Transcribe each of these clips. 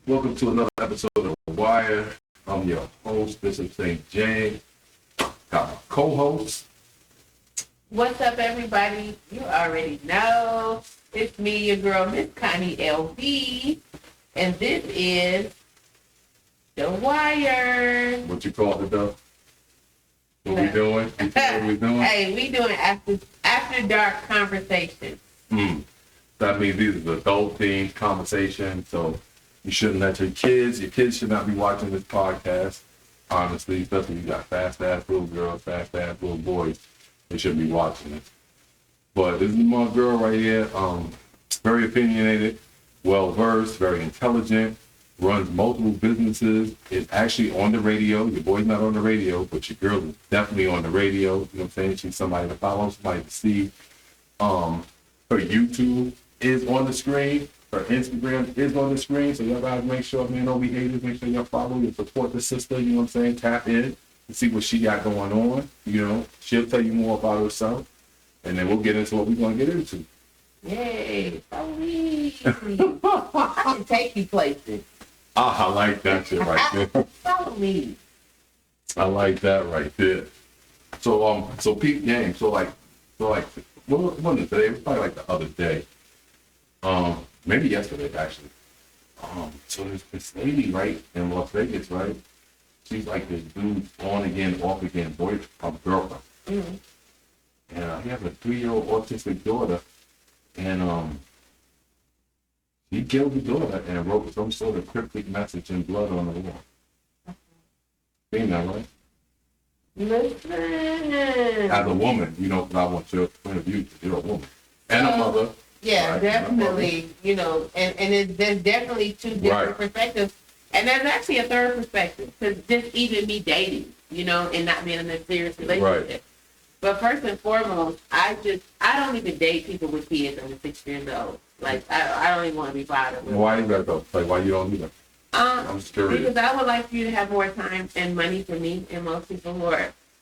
Welcome to another episode of The Wire. I'm your host, Bishop St. James. Got my co-host. What's up, everybody? You already know. It's me, your girl, Miss Connie LB. And this is The Wire. What you call it, though? What we doing? You see what we doing? Hey, we doing after dark conversation. That means these are adult themed conversations, so you shouldn't let your kids should not be watching this podcast, honestly, especially if you got fast-ass little girls, fast-ass little boys. They shouldn't be watching it. But this is my girl right here, very opinionated, well-versed, very intelligent, runs multiple businesses, is actually on the radio. Your boy's not on the radio, but your girl is definitely on the radio. You know what I'm saying? She's somebody to follow, somebody to see. Her YouTube is on the screen. Her Instagram is on the screen. So y'all guys make sure, man, don't be haters. Make sure y'all follow and support the sister. You know what I'm saying? Tap in and see what she got going on. You know, she'll tell you more about herself. And then we'll get into what we're going to get into. Yay, follow me. I can take you places. I like that shit right there. Follow me. I like that right there. So peep game. So what was it today? It was probably like the other day. Maybe yesterday actually. So there's this lady, right, in Las Vegas, right? She's like this dude's on again, off again girlfriend. Mm-hmm. And he has a 3-year-old autistic daughter, and he killed the daughter and wrote some sort of cryptic message in blood on the wall. Seen that, right? Listen. As a woman, you know, 'cause I want your point of view, 'cause you're a woman. And a mother. Yeah, right? definitely. You know, there's definitely two different perspectives. And there's actually a third perspective, because just even me dating, you know, and not being in a serious relationship. Right. But first and foremost, I don't even date people with kids under 6 years old. Like, I don't even want to be bothered with. Why you gotta go? Like, why you don't do that? I'm just curious. Because I would like for you to have more time and money for me. And most people who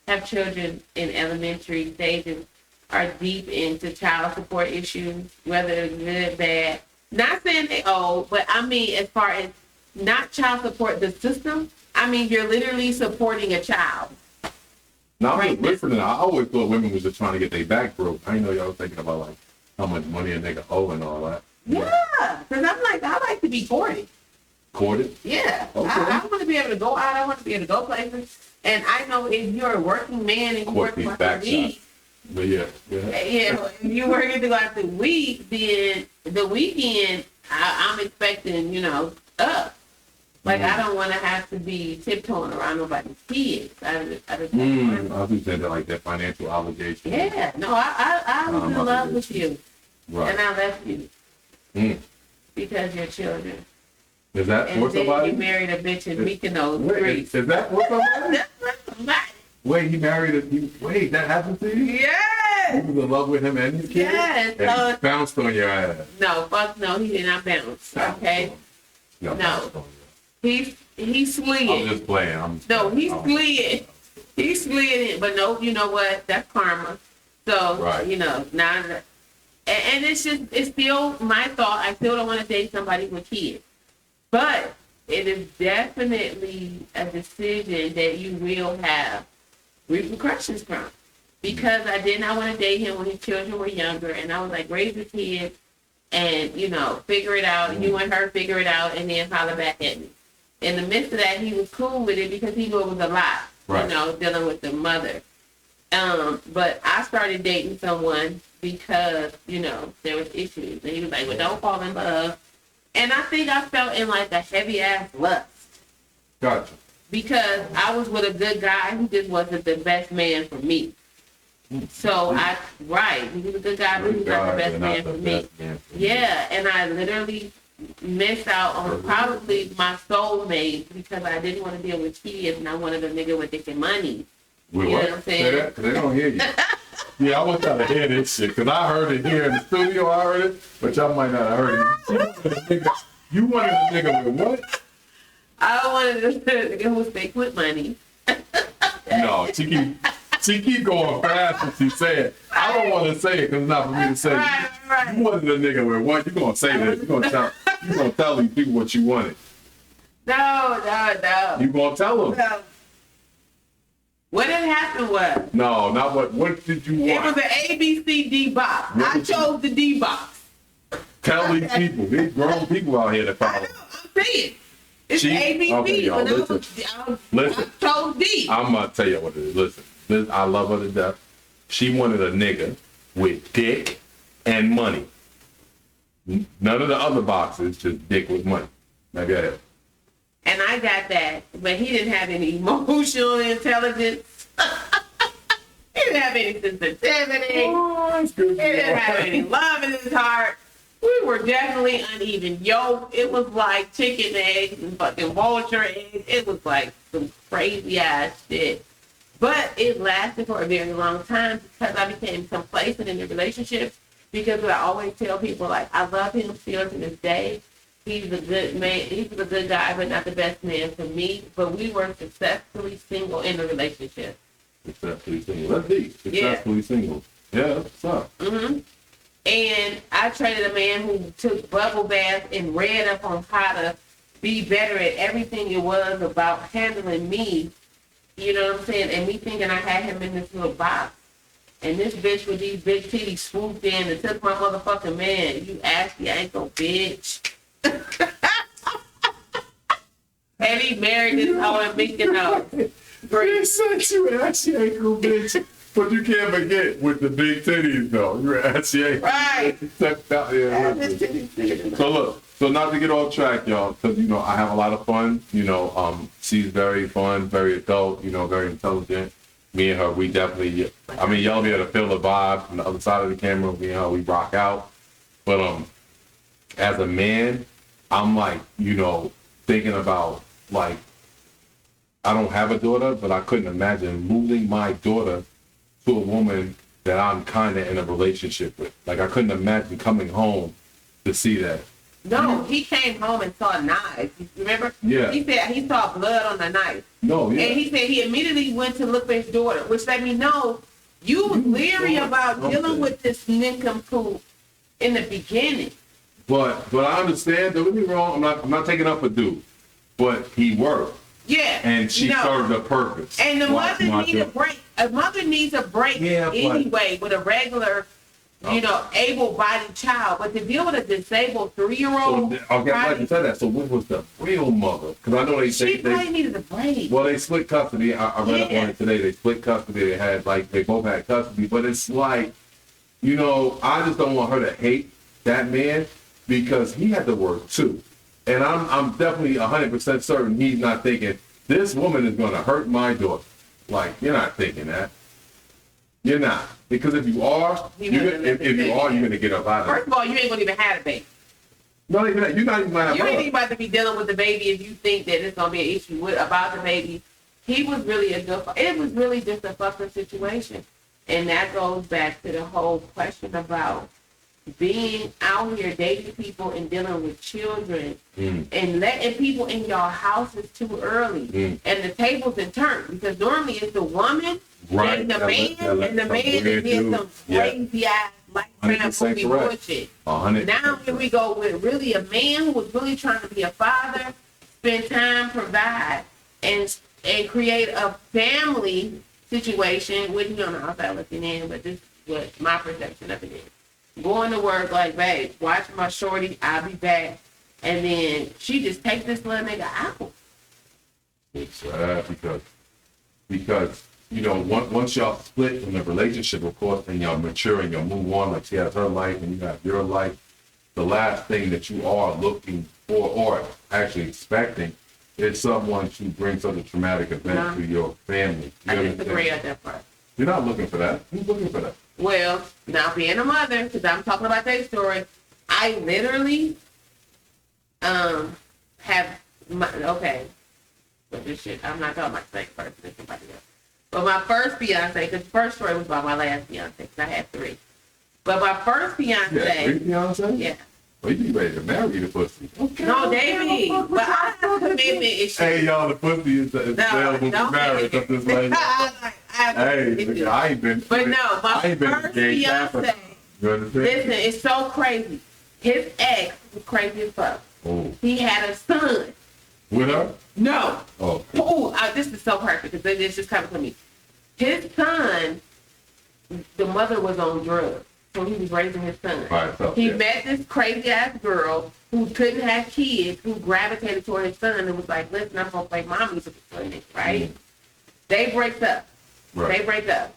have children in elementary stages are deep into child support issues, whether it's good, bad. Not saying they owe, but I mean, as far as not child support the system, I mean, you're literally supporting a child. No, I'm just listening. I always thought women was just trying to get their back broke. I didn't know y'all was thinking about like how much money a nigga owe and all that. Yeah, because I like to be courted. Courted? Yeah, Okay. I want to be able to go out. I want to be able to go places. And I know if you're a working man and you work Court these for back the week, shots. But yeah. if you're working to go out the week, then the weekend I'm expecting, you know, up. Like, I don't want to have to be tiptoeing around nobody's kids. I was saying that like that financial obligation. Yeah, no, I was in love with you. Right. And I left you. Because you're children. Is that and for then somebody? You married a bitch in Mykonos, Greece. Is that for somebody? That's for somebody. Wait, he married wait, that happened to you? Yes. You was in love with him and his kid? Yes. And he bounced on your ass. No, fuck no, he did not bounce. Okay? No. He slid. I'm just playing. He slid. He slid, but no, you know what? That's karma. So, right. You know, now, and it's still my thought. I still don't want to date somebody with kids. But it is definitely a decision that you will have repercussions from. Because I did not want to date him when his children were younger. And I was like, raise the kids and, you know, figure it out. You and her figure it out and then holler back at me. In the midst of that, he was cool with it because he knew it was a lot, right. You know, dealing with the mother. But I started dating someone because, you know, there was issues. And he was like, well, don't fall in love. And I think I felt in like a heavy-ass lust. Gotcha. Because I was with a good guy who just wasn't the best man for me. So he was a good guy, but he was not the best man for me. Yeah, and I literally missed out on probably my soulmate because I didn't want to deal with kids and I wanted a nigga with dick and money. Wait, you know what I'm saying? Say that? Because they don't hear you. Yeah, I want y'all to hear this shit because I heard it here in the studio. I heard it, but y'all might not have heard it. You wanted a nigga with what? I wanted a nigga who stay with money. No, she keep going fast when she say it. I don't want to say it because it's not for me to say. Right. You wanted a nigga with what? You gonna say that? You gonna tell these people what you wanted? No. You gonna tell him? No. What had happened was, No, not what did you it was want? an A, B, C, D box. What I was it? chose the D box. Tell these people, these grown people out here that I follow. know, I'm saying. It's She- A, B, okay, C. y'all, When I listen. I chose D. I'm gonna tell you what it is. Listen, I love her to death. She wanted a nigga with dick and money. None of the other boxes, just dick with money. Now go ahead. And I got that, but he didn't have any emotional intelligence. He didn't have any sensitivity. Oh, that's good. He didn't have any love in his heart. We were definitely uneven yoked. It was like chicken eggs and fucking vulture eggs. It was like some crazy ass shit. But it lasted for a very long time because I became complacent in the relationship. Because I always tell people, like, I love him still to this day. He's a good man. He's a good guy, but not the best man for me. But we were successfully single in the relationship. Successfully single. That's deep. Successfully single. Yeah, what's up? Mm-hmm. And I traded a man who took bubble baths and read up on how to be better at everything it was about handling me. You know what I'm saying? And me thinking I had him in this little box. And this bitch with these big titties swooped in and took my motherfucking man. You ashy ankle bitch. And he married this hoe in Mykonos. You said you were ashy ankle bitch, but you can't forget with the big titties though. You were ashy ankle. Right. Yeah, listen. So look, so not to get off track, y'all, because you know I have a lot of fun. You know, she's very fun, very adult. You know, very intelligent. Me and her, we definitely. I mean, y'all be able to feel the vibe from the other side of the camera. Me and her, we rock out. But as a man, I'm like, you know, thinking about like, I don't have a daughter, but I couldn't imagine losing my daughter to a woman that I'm kind of in a relationship with. Like, I couldn't imagine coming home to see that. No, he came home and saw knives. You remember? Yeah. He said he saw blood on the knife. No, yeah. And he said he immediately went to look for his daughter, which let me know you was leery about dealing with this nincompoop in the beginning. But I understand. Don't get me wrong. I'm not taking up a dude, but he worked, Yeah. and she served a purpose. And the Watching mother my needs a daughter. break. A mother needs a break Yeah, but- anyway with a regular, able-bodied child. But to deal with a disabled 3-year-old, So, okay, I'm glad you said that. So what was the real mother? Because I know they she say probably needed a break. well, they split custody. I read up on it today. They split custody. They had they both had custody. But it's like, you know, I just don't want her to hate that man because he had to work too. And I'm definitely 100% certain he's not thinking this woman is going to hurt my daughter. Like, you're not thinking that. You're not. Because if you are, if you are, you're going to get up out of First it. of all, you ain't gonna even have a baby. Not even that. You're not even going to You have ain't her. even about to be dealing with the baby if you think that it's gonna be an issue about the baby. He was really it was really just a fucking situation. And that goes back to the whole question about being out here dating people and dealing with children and letting people in your houses too early. And the tables are turned because normally it's the woman Right. and the That man let and the some man that weird did dude. some Yeah. crazy ass lifetime 100% movie correct. bullshit. 100%. Now here we go with really a man who was really trying to be a father, spend time, provide, and create a family situation with on the outside looking in, but this is what my perception of it is. Going to work like, babe, watch my shorty, I'll be back. And then she just takes this little nigga out. It's because you know once y'all split from the relationship, of course, and y'all mature and y'all move on. Like she has her life and you have your life. The last thing that you are looking for or actually expecting is someone to bring such a traumatic event to your family. You I understand? disagree at that part. You're not looking for that. Who's looking for that? Well, now being a mother, because I'm talking about that story, I literally but this shit, I'm not talking about the second person, it's somebody else. But my first fiance, because the first story was about my last fiance, because I had 3. But my first fiance, Yeah, three fiancés? yeah. Well, you be ready to marry the pussy. Okay. No, David, but I have commitment issues. Hey, y'all, the pussy is available for marriage up this way. Hey, I ain't been. But no, my I ain't been first engaged fiance, You understand? listen, it's so crazy. His ex was crazy as fuck. Oh. He had a son. With her? No. Oh. This is so perfect because it's just coming to me. His son, the mother was on drugs, so he was raising his son. Right, so, he yeah. met this crazy ass girl who couldn't have kids, who gravitated toward his son and was like, "Listen, I'm gonna play mommy with this son," right? Mm. They break up. Right. They break up.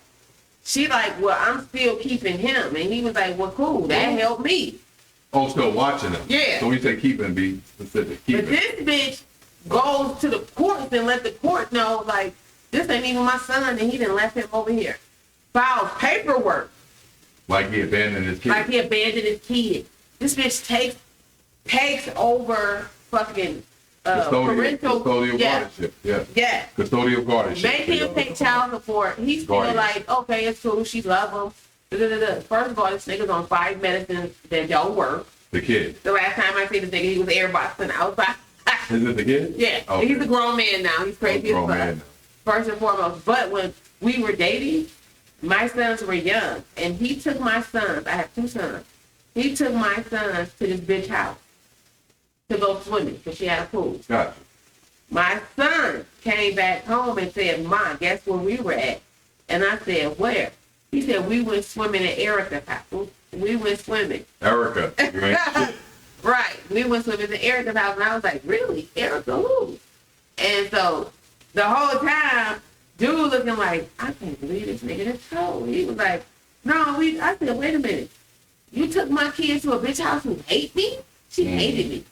She like, "Well, I'm still keeping him," and he was like, "Well, cool, that helped me." Oh, still watching them. Yeah. So we say keeping, be specific. But Keeping. this bitch goes to the courts and let the court know, like, this ain't even my son, and he done left him over here. Files paperwork Like he abandoned his kid. like he abandoned his kid. This bitch takes over fucking parental. Custodial guardianship. Yeah. Yeah. Custodial guardianship. Make him pay child support. He's still Guardian. like, okay, it's cool. She love him. Da-da-da-da. First of all, this nigga's on 5 medicines that don't work. The kid. The last time I seen this nigga, he was airboxing outside. Is it the kid? Yeah, Okay. he's a grown man now. He's crazy as Grown fuck. man. First and foremost. But when we were dating, my sons were young, and he took my sons. I have 2 sons. He took my sons to this bitch house to go swimming because she had a pool. Gotcha. My son came back home and said, "Ma, guess where we were at?" And I said, "Where?" He said, "We went swimming at Erica's house. We went swimming." Erica. You ain't shit. Right. We went swimming at Erica's house, and I was like, "Really? Erica who?" And so the whole time, dude looking like, "I can't believe this nigga that's told." He was like, "No, I said, wait a minute. You took my kids to a bitch house who hate me? She hated me.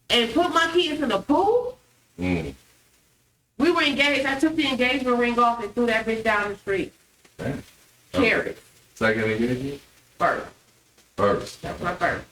And put my kids in the pool?" Mm. We were engaged. I took the engagement ring off and threw that bitch down the street. Damn. Carrots. Second engagement? First. First. That's my first.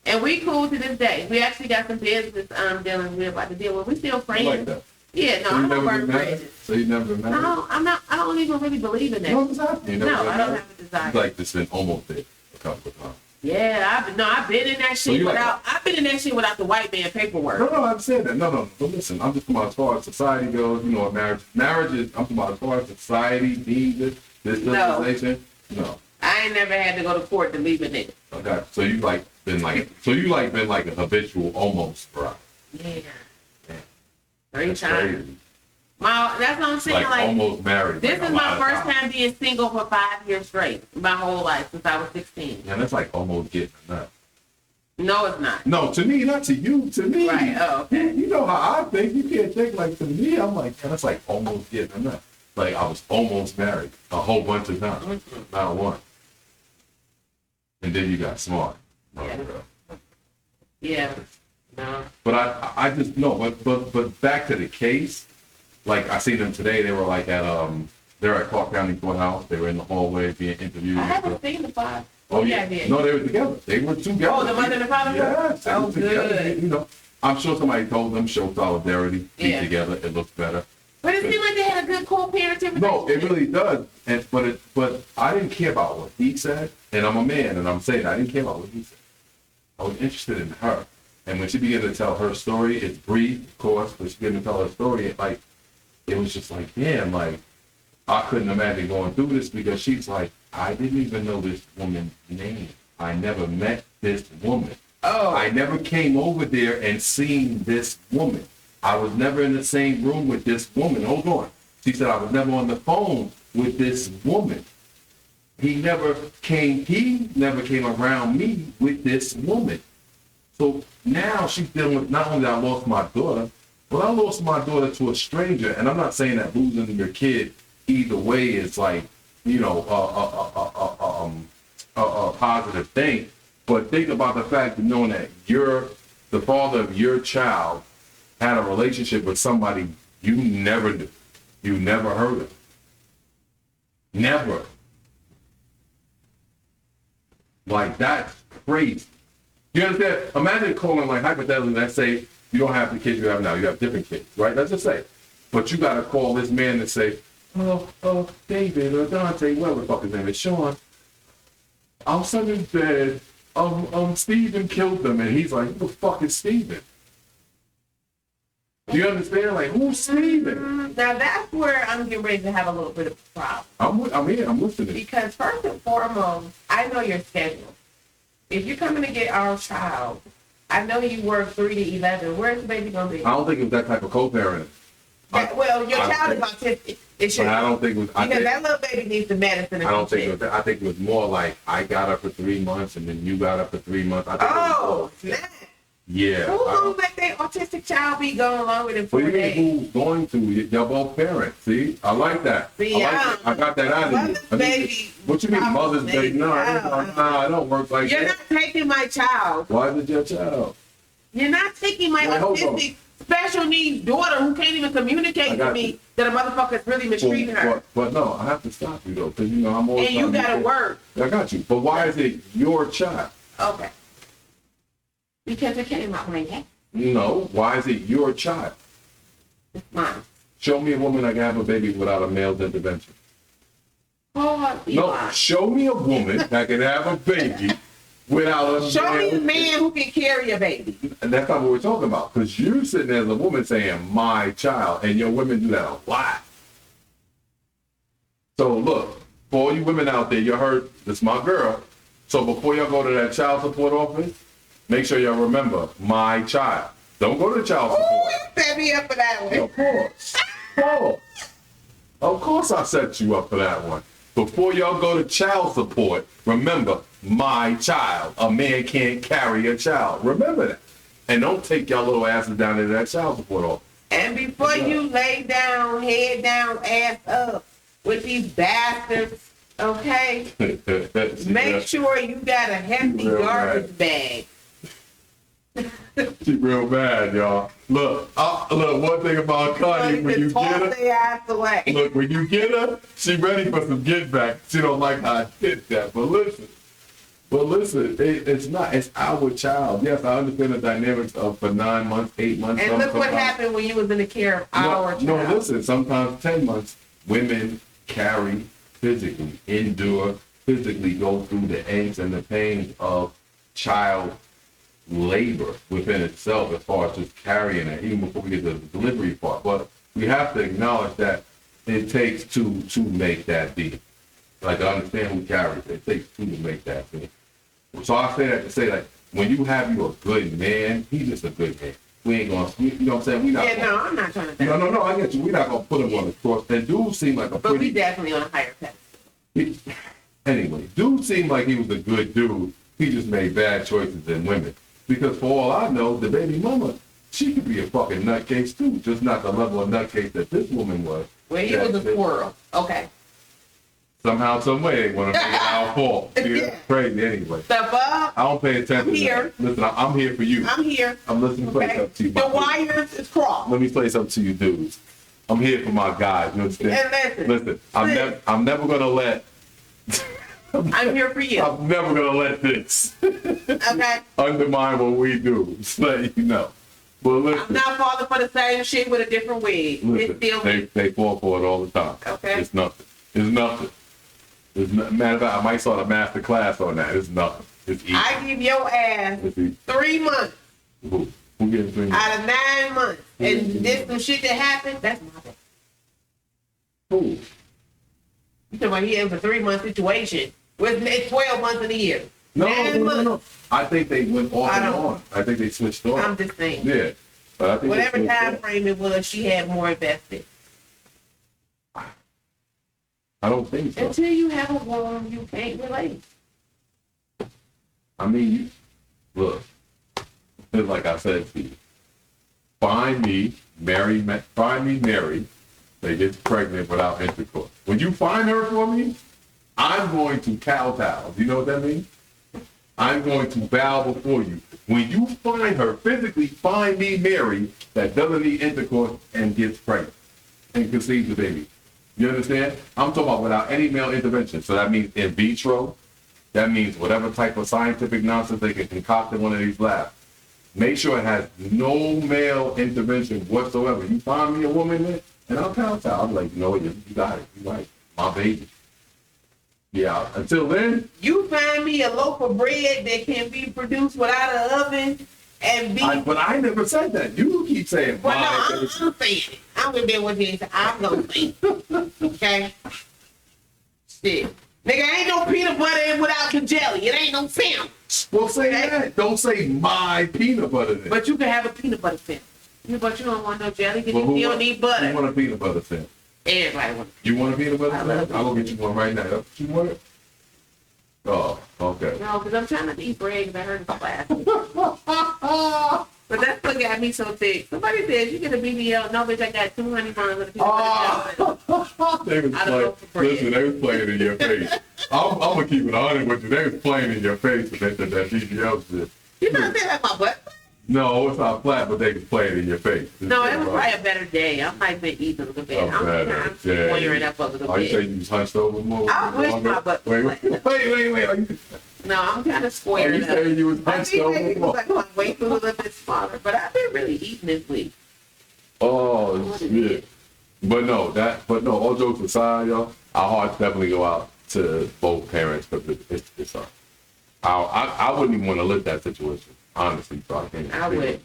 And we cool to this day. We actually got some business dealing we're about to deal with. We still I friends. like that. Yeah, no, So I you don't never burn been married? bridges. So you never been married? No, I don't even really believe in that. No, exactly. You never No, been I don't married? have a desire. It's like this been almost there a couple of times. Yeah, I've been in that shit you like- without. I've been in that shit without the white man paperwork. No, I'm saying that. No. But listen, I'm just talking about as far as society goes, you know, marriage is, I'm talking about as far as society needs it, this No. civilization. No. I ain't never had to go to court to leave a nigga. Okay. So you been like a habitual almost bride. Yeah. Yeah. 3 That's times. crazy. That's what I'm saying. Like Like, almost married. this like is a my lot of first times. time being single for 5 years straight. My whole life since I was 16. Yeah, that's like almost getting enough. No, it's not. No, to me, not to you. To me, Right. Oh, okay. You know how I think. You can't think like to me. I'm like, yeah, that's like almost getting enough. Like I was almost married a whole bunch of times, not one. And then you got smart, my Yeah. girl. Yeah. No. But I just no. But back to the case. Like I seen them today. They were like at they're at Clark County Courthouse. They were in the hallway being interviewed. I and haven't stuff. seen the 5. Oh yeah, yeah, I did. no, they were together. They were together. Oh, the mother and the father? Yes, they Oh, were together. good. You know, I'm sure somebody told them show solidarity, be Yeah. together. It looks better. But it seemed like they had a good co-parenting No, it relationship. really does. But I didn't care about what he said, and I'm a man, and I'm saying I didn't care about what he said. I was interested in her, and when she began to tell her story, it's brief, of course, but she began to tell her story. It was just like, damn, like I couldn't imagine going through this because she's like, I didn't even know this woman's name. I never met this woman. Oh. I never came over there and seen this woman. I was never in the same room with this woman. Hold on. She said I was never on the phone with this woman. He never came around me with this woman. So now she's dealing with, not only that I lost my daughter, but I lost my daughter to a stranger. And I'm not saying that losing your kid either way is like, you know, a positive thing. But think about the fact of knowing that the father of your child had a relationship with somebody you never knew. You never heard of. Never. Like, that's crazy. You understand? Imagine calling, like, hypothetically, let's say you don't have the kids you have now. You have different kids, right? Let's just say. But you got to call this man and say, David or Dante, whatever the fuck his name is, Sean, our son is dead. Steven killed them. And he's like, who the fuck is Steven? Do you understand? Like, who's Steven? Now that's where I'm getting ready to have a little bit of a problem. I'm here. I'm listening. Because first and foremost, I know your schedule. If you're coming to get our child, I know you work 3 to 11. Where's the baby gonna be? I don't think it was that type of co-parenting. Well, your I child is think- autistic. It should. But I don't think it was. Because that little baby needs the medicine. I don't think it was that. I think it was more like I got up for 3 months and then you got up for 3 months. I think it was Oh, more- snap. yeah. Who's gonna let their autistic child be going longer than 4 What do you days? mean who's going to? Y'all both parents. See? I like that. See, I got that out of you. Mother's baby. What you mean mother's baby? No, it don't work like You're that. not taking my child. Why is it your child? You're not taking my Wait, hold autistic special needs daughter who can't even communicate I got to me you. that a motherfucker's really mistreating her. But no, I have to stop you though, because I'm always. And you trying to gotta be- work. I got you. But why is it your child? Okay. Because it came out my head. No. Why is it your child? It's mine. Show me a woman that can have a baby without a male's intervention. Oh, No, Eli. show me a woman that can have a baby without a Show me a male- man who can carry a baby. And that's not what we're talking about. Because you sitting there as a woman saying, my child, and your women do that a lot. So look, for all you women out there, you heard, this my girl. So before y'all go to that child support office, make sure y'all remember, my child. Don't go to child Ooh, support. you set me up for that one. Of course. Of course I set you up for that one. Before y'all go to child support, remember, my child. A man can't carry a child. Remember that. And don't take y'all little asses down into that child support office. And before you lay down, head down, ass up with these bastards, okay? Make sure you got a hefty Real garbage bag. She real bad, y'all. Look, one thing about Connie, when you toss get her, their ass away. look, when you get her, she ready for some get back. She don't like how I did that. But listen, it's not. It's our child. Yes, I understand the dynamics of for 9 months, 8 months. And look what sometimes- happened when you was in the care of our child. No, listen, sometimes 10 months, women carry physically, endure, physically go through the angst and the pains of child labor within itself as far as just carrying it, even before we get to the delivery part. But we have to acknowledge that it takes two to make that be. Like, I understand who carries it. It takes two to make that be. So I say that to say, like, when you have you a good man, he's just a good man. We ain't gonna, you know what I'm saying? We not Yeah, gonna, no, I'm not trying to. no, I get you. We're not gonna put him on the cross. And dude seemed like a But we pretty. definitely on a higher pedestal. Anyway, dude seemed like he was a good dude. He just made bad choices in women. Because for all I know, the baby mama, she could be a fucking nutcase too. Just not the level of nutcase that this woman was. Well, he was a squirrel. Okay. Somehow, some way, they want to make it our fault. Yeah. It's crazy anyway. The fuck? I don't pay attention. I'm here. To that. Listen, I'm here for you. I'm here. I'm listening to play Okay. something to you. The my dude. wires is crossed. Let me play something to you, dudes. I'm here for my guys. You understand? And Listen, I'm never gonna let. I'm here for you. I'm never gonna let this Okay. undermine what we do. Just let you know. But I'm listen, not falling for the same shit with a different wig. It's listen still they fall for it all the time. Okay. It's nothing. It's nothing. Matter of fact, I might start a master class on that. It's nothing. It's easy. I give your ass It's easy. 3 months Who getting 3 months? out of 9 months. And this some shit that happened, that's my bad. Who? You talking about he in a 3-month situation. It's 12 months in a year. No, 9 months. no. I think they went off I and don't- on. I think they switched off. I'm just saying. Yeah. But I think they Whatever switched time off. frame it was, she had more invested. I don't think so. Until you have a woman, you can't relate. I mean, look, it's like I said to you, find me married, that gets pregnant without intercourse. When you find her for me, I'm going to kowtow. Do you know what that means? I'm going to bow before you. When you find her, physically find me married, that doesn't need intercourse and gets pregnant and conceives the baby. You understand? I'm talking about without any male intervention. So that means in vitro. That means whatever type of scientific nonsense they can concoct in one of these labs. Make sure it has no male intervention whatsoever. You find me a woman there, and I'll kowtow. I'm like, no, you got it. You right. My baby. Yeah. Until then, You find me a loaf of bread that can be produced without an oven and be. but I never said that. You keep saying Well, no, my I'm baby. saying it. I'm gonna be what you say. I'm gonna say it. Okay? Shit. Nigga, ain't no peanut butter in without the jelly. It ain't no sandwich. Well, say Okay. that. Don't say my peanut butter then. But you can have a peanut butter sandwich. But you don't want no jelly because Well, you don't need You butter. want a peanut butter sandwich? Everybody wants. You want a peanut butter I sandwich? love I'll go get you one right now. That's what you want? Oh, okay. No, because I'm trying not to eat bread because I heard it's flat. But that's what got me so thick. Somebody said you get a BBL. No, bitch, I got 2 honey buns with a peanut butter jelly. They was I don't playing. know for bread. Listen, they was playing in your face. I'm gonna keep it honest with you. They was playing in your face with that DBL shit. You know they have my butt? No, it's not flat, but they was playing in your face. No, it was probably a better day. I might have been eating a little bit. I'm squaring up a little Are you saying bit. you was hunched over more? I wish my butt was Wait. Are you, No, I'm kind of are you squaring up. saying you was I hunched think over maybe more? like my waist was a little bit smaller, but I've been really eating this week. Oh shit! But no, all jokes aside, y'all, our hearts definitely go out to both parents because it's I wouldn't even want to live that situation, honestly. So I can't. I would.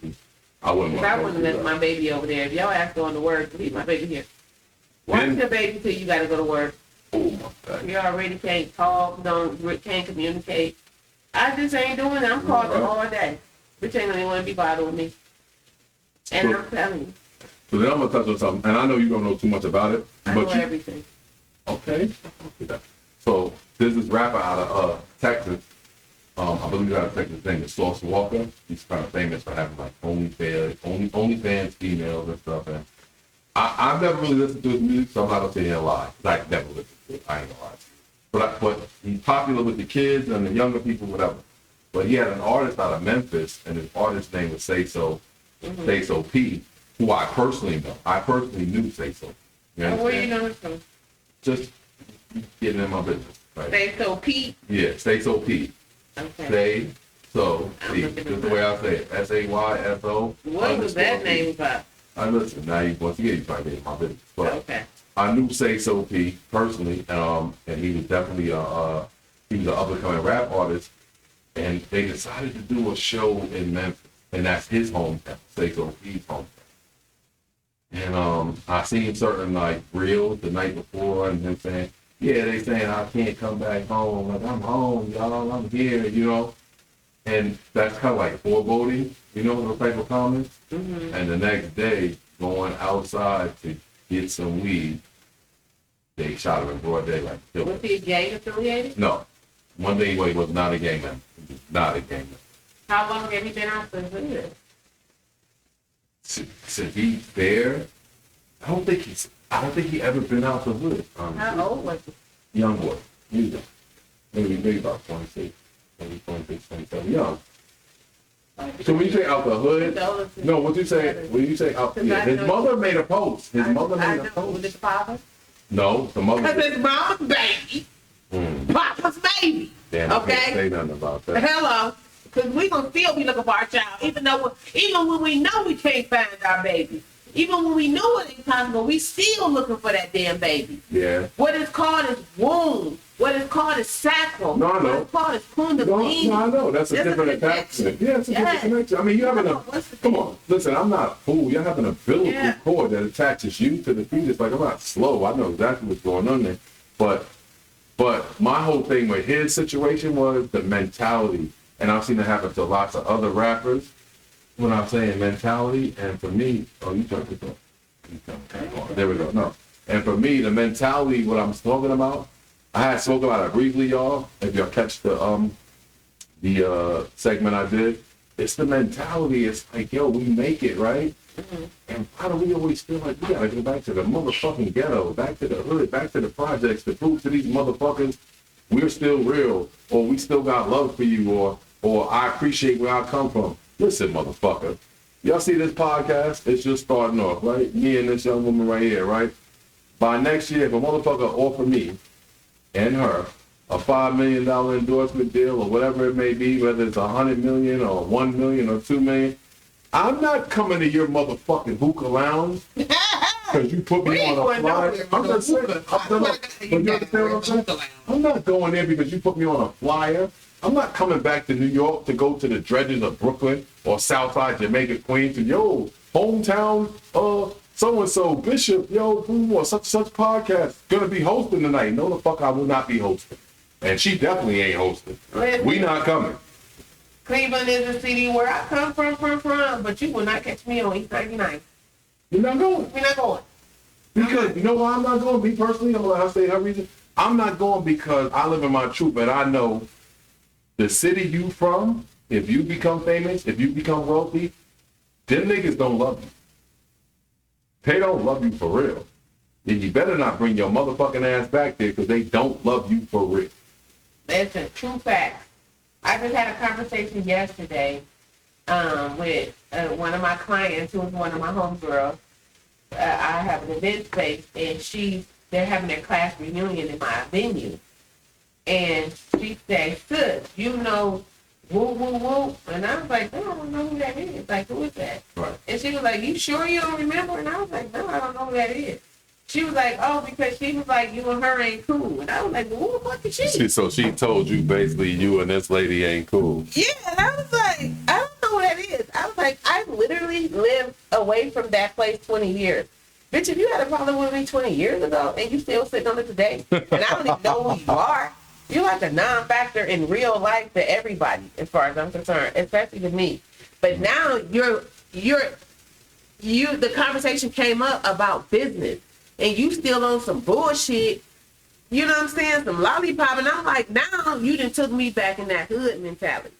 I wouldn't. If I wouldn't have left my baby over there, if y'all ask going to work, leave my baby here. Watch Then- your baby till you got to go to work. Oh my God. You already can't talk, can't communicate. I just ain't doing it. I'm calling all day. Bitch ain't gonna want to be bothered with me. And I'm telling you, So then I'm gonna touch on something, and I know you don't know too much about it, I know but you, everything. okay. So there's this rapper out of Texas. I believe out of Texas. His name is Sauce Walker. He's kind of famous for having like OnlyFans females and stuff. And I've never really listened to his music, so I'm not gonna say he'll lie. I've never listened to it. I ain't gonna lie to you. But he's popular with the kids and the younger people, whatever. But he had an artist out of Memphis, and his artist name was Say So P, who I personally know. I personally knew Say So. You Oh, where you understand? know this from? Just getting in my business. Right? Say so, Pete. Yeah, Say So P. Okay. Say So I'm P. looking Just at the way I say it. SAYSO. What was that _P. name about? I listen. Now you once again you probably get in my business. But Okay. I knew Say So P personally, and he was definitely he was an up and coming rap artist, and they decided to do a show in Memphis, and that's his hometown, Say So P's hometown. And I seen certain like reels the night before, and them saying, yeah, they saying I can't come back home, like I'm home, y'all, I'm here, you know, and that's kind of like foreboding, you know, those type of comments. Mm-hmm. And the next day, going outside to get some weed, they shot him in broad daylight. Killed him. Was he gang affiliated? No. One thing, he was not a gang member. He was not a gang member. How long have he been out the hood? Since he's there, I don't think he ever been out the hood. How old was he? Young boy. He was young. Maybe about 26, maybe 26, 27. Young. So when you say out the hood, no, what you say? When you say out, yeah, his mother made a post. His mother I made a know. post. Was his father? No, the mother. Because his mama's baby, Papa's baby. Damn, I can't Okay? say nothing about that. Hello. Because we going to still be looking for our child, even when we know we can't find our baby. Even when we know it ain't possible, we still looking for that damn baby. Yeah. What is called is womb. What is called is sacral. No, I know. What is called is No, kundalini. I know. That's a There's a different connection. attachment. Yeah, it's a different Yes. connection. I mean, you're having What's the come on, listen, I'm not a fool. You're having a umbilical Yeah. cord that attaches you to the fetus. Like, I'm not slow. I know exactly what's going on there. But my whole thing with his situation was the mentality. And I've seen it happen to lots of other rappers when I'm saying mentality. And for me, oh, you turned it on. There we go. No. And for me, the mentality, what I'm talking about, I had spoken about it briefly, y'all. If y'all catch the segment I did, it's the mentality. It's like, yo, we make it, right? Mm-hmm. And why do we always feel like we gotta go back to the motherfucking ghetto, back to the hood, back to the projects to prove to these motherfuckers we're still real, or we still got love for you, or I appreciate where I come from. Listen, motherfucker. Y'all see this podcast? It's just starting off, right? Me and this young woman right here, right? By next year, if a motherfucker offer me and her a $5 million endorsement deal or whatever it may be, whether it's $100 million or $1 million or $2 million, I'm not coming to your motherfucking hookah lounge because you put me on a flyer. I'm just saying, but you understand what I'm saying? I'm not going there because you put me on a flyer. I'm not coming back to New York to go to the dredges of Brooklyn or Southside Jamaica, Queens, and yo, hometown, so-and-so, Bishop, yo, who or such podcast gonna be hosting tonight. No, the fuck I will not be hosting. And she definitely ain't hosting. We not coming. Cleveland is a city where I come from, but you will not catch me on East 99. You're not going. We're not going. Because you know why I'm not going? Me personally, I'll say her reason. I'm not going because I live in my truth, and I know the city you from, if you become famous, if you become wealthy, them niggas don't love you. They don't love you for real. And you better not bring your motherfucking ass back there because they don't love you for real. That's a true fact. I just had a conversation yesterday with one of my clients who was one of my homegirls. I have an event space, and they're having their class reunion in my venue. And she said, sis, you know, woo, woo, woo. And I was like, no, I don't know who that is. Like, who is that? Right. And she was like, you sure you don't remember? And I was like, no, I don't know who that is. She was like, oh, because she was like, you and her ain't cool. And I was like, well, who the fuck is she? So she told you basically you and this lady ain't cool. Yeah, and I was like, I don't know who that is. I was like, I literally lived away from that place 20 years. Bitch, if you had a problem with me 20 years ago and you still sitting on it today, and I don't even know who you are, you're like a non-factor in real life to everybody, as far as I'm concerned, especially to me. But now the conversation came up about business, and you still on some bullshit. You know what I'm saying? Some lollipop, and I'm like, now you done took me back in that hood mentality.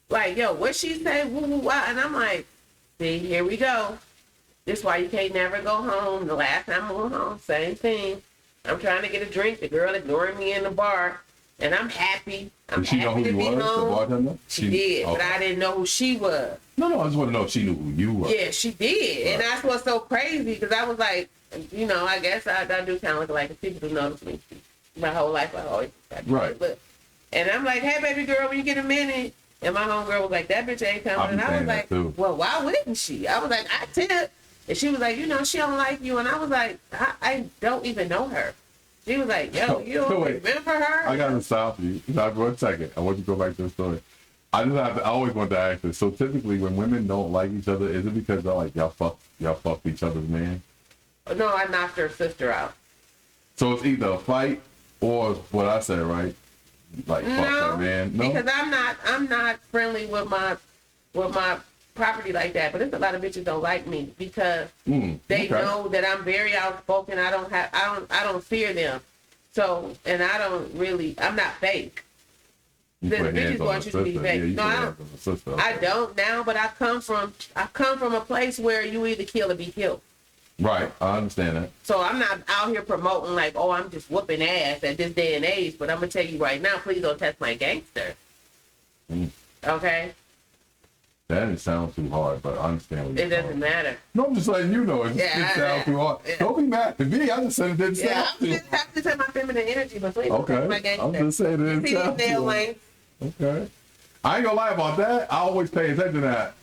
Like, yo, what she say? Woo, woo, wah. And I'm like, see, here we go. This why you can't never go home. The last time I went home, same thing. I'm trying to get a drink. The girl ignoring me in the bar, and I'm happy. I'm Did she know happy who to you be was, home. the bartender? She did, but I didn't know who she was. No, I just want to know if she knew who you were. Yeah, she did, Right. and that's what's so crazy, because I was like, you know, I guess I do kind of look like people who notice me. My whole life, I always Right. look. And I'm like, hey, baby girl, when you get a minute. And my homegirl was like, that bitch ain't coming. And I was like, well, why wouldn't she? I was like, I tip. And she was like, you know, she don't like you. And I was like, I don't even know her. She was like, yo, you don't remember her? I got to stop you. Now, for 1 second. I want you to go back to the story. I always want to ask this. So typically when women don't like each other, is it because they're like, y'all fuck each other's man? No, I knocked her sister out. So it's either a fight or what I said, right? Like, fuck that man. No, because I'm not friendly with my property like that. But there's a lot of bitches don't like me because they know that I'm very outspoken. I don't fear them. So, and I'm not fake. you The put hands bitches on want the you to be sister. fake. Yeah, you No, put I hands on the sister. Okay. I don't now, but I come from a place where you either kill or be killed. Right, I understand that. So I'm not out here promoting like, oh, I'm just whooping ass at this day and age. But I'm gonna tell you right now, please don't test my gangster. Okay? That didn't sound too hard, but I understand what you're It doesn't matter. No, I'm just letting you know. It didn't sound too hard. Yeah. Don't be mad at me. I just said it didn't Yeah, sound I'm too just happy to take my feminine energy, but please don't test my Okay, gangster. I'm just saying it You didn't see these sound nail too lanes? Okay. I ain't gonna lie about that. I always pay attention to that.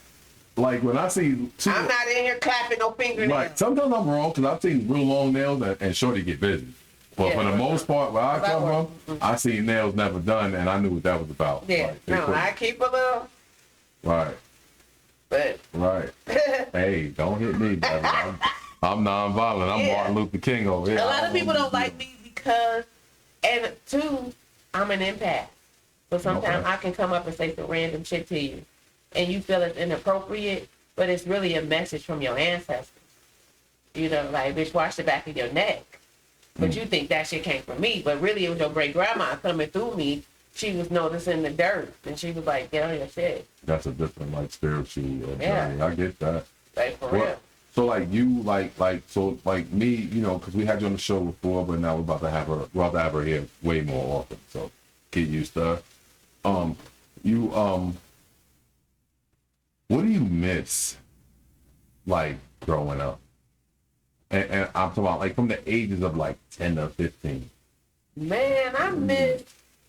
Like when I see I'm not in here clapping no fingernails. Right. Sometimes I'm wrong because I've seen real long nails and shorty get busy. But Yeah. for the most part, where I come from, I see nails never done, and I knew what that was about. Yeah, Like, they no, put- I keep a little, Right. but Right. Hey, don't hit me, baby. I'm nonviolent. I'm Yeah. Martin Luther King over here. a lot of people don't like me because, and two, I'm an empath. So sometimes Okay. I can come up and say some random shit to you, and you feel it's inappropriate, but it's really a message from your ancestors. You know, like, bitch, wash the back of your neck. But you think that shit came from me, but really it was your great grandma coming through me. She was noticing the dirt, and she was like, get on your shit. That's a different, like, spiritual Yeah. journey. I get that. Like, for real. So like you like me, you know, because we had you on the show before, but now we're about to have her here way more often. So get used to her. What do you miss, like growing up? And I'm talking about like from the ages of like 10 to 15. Man, I miss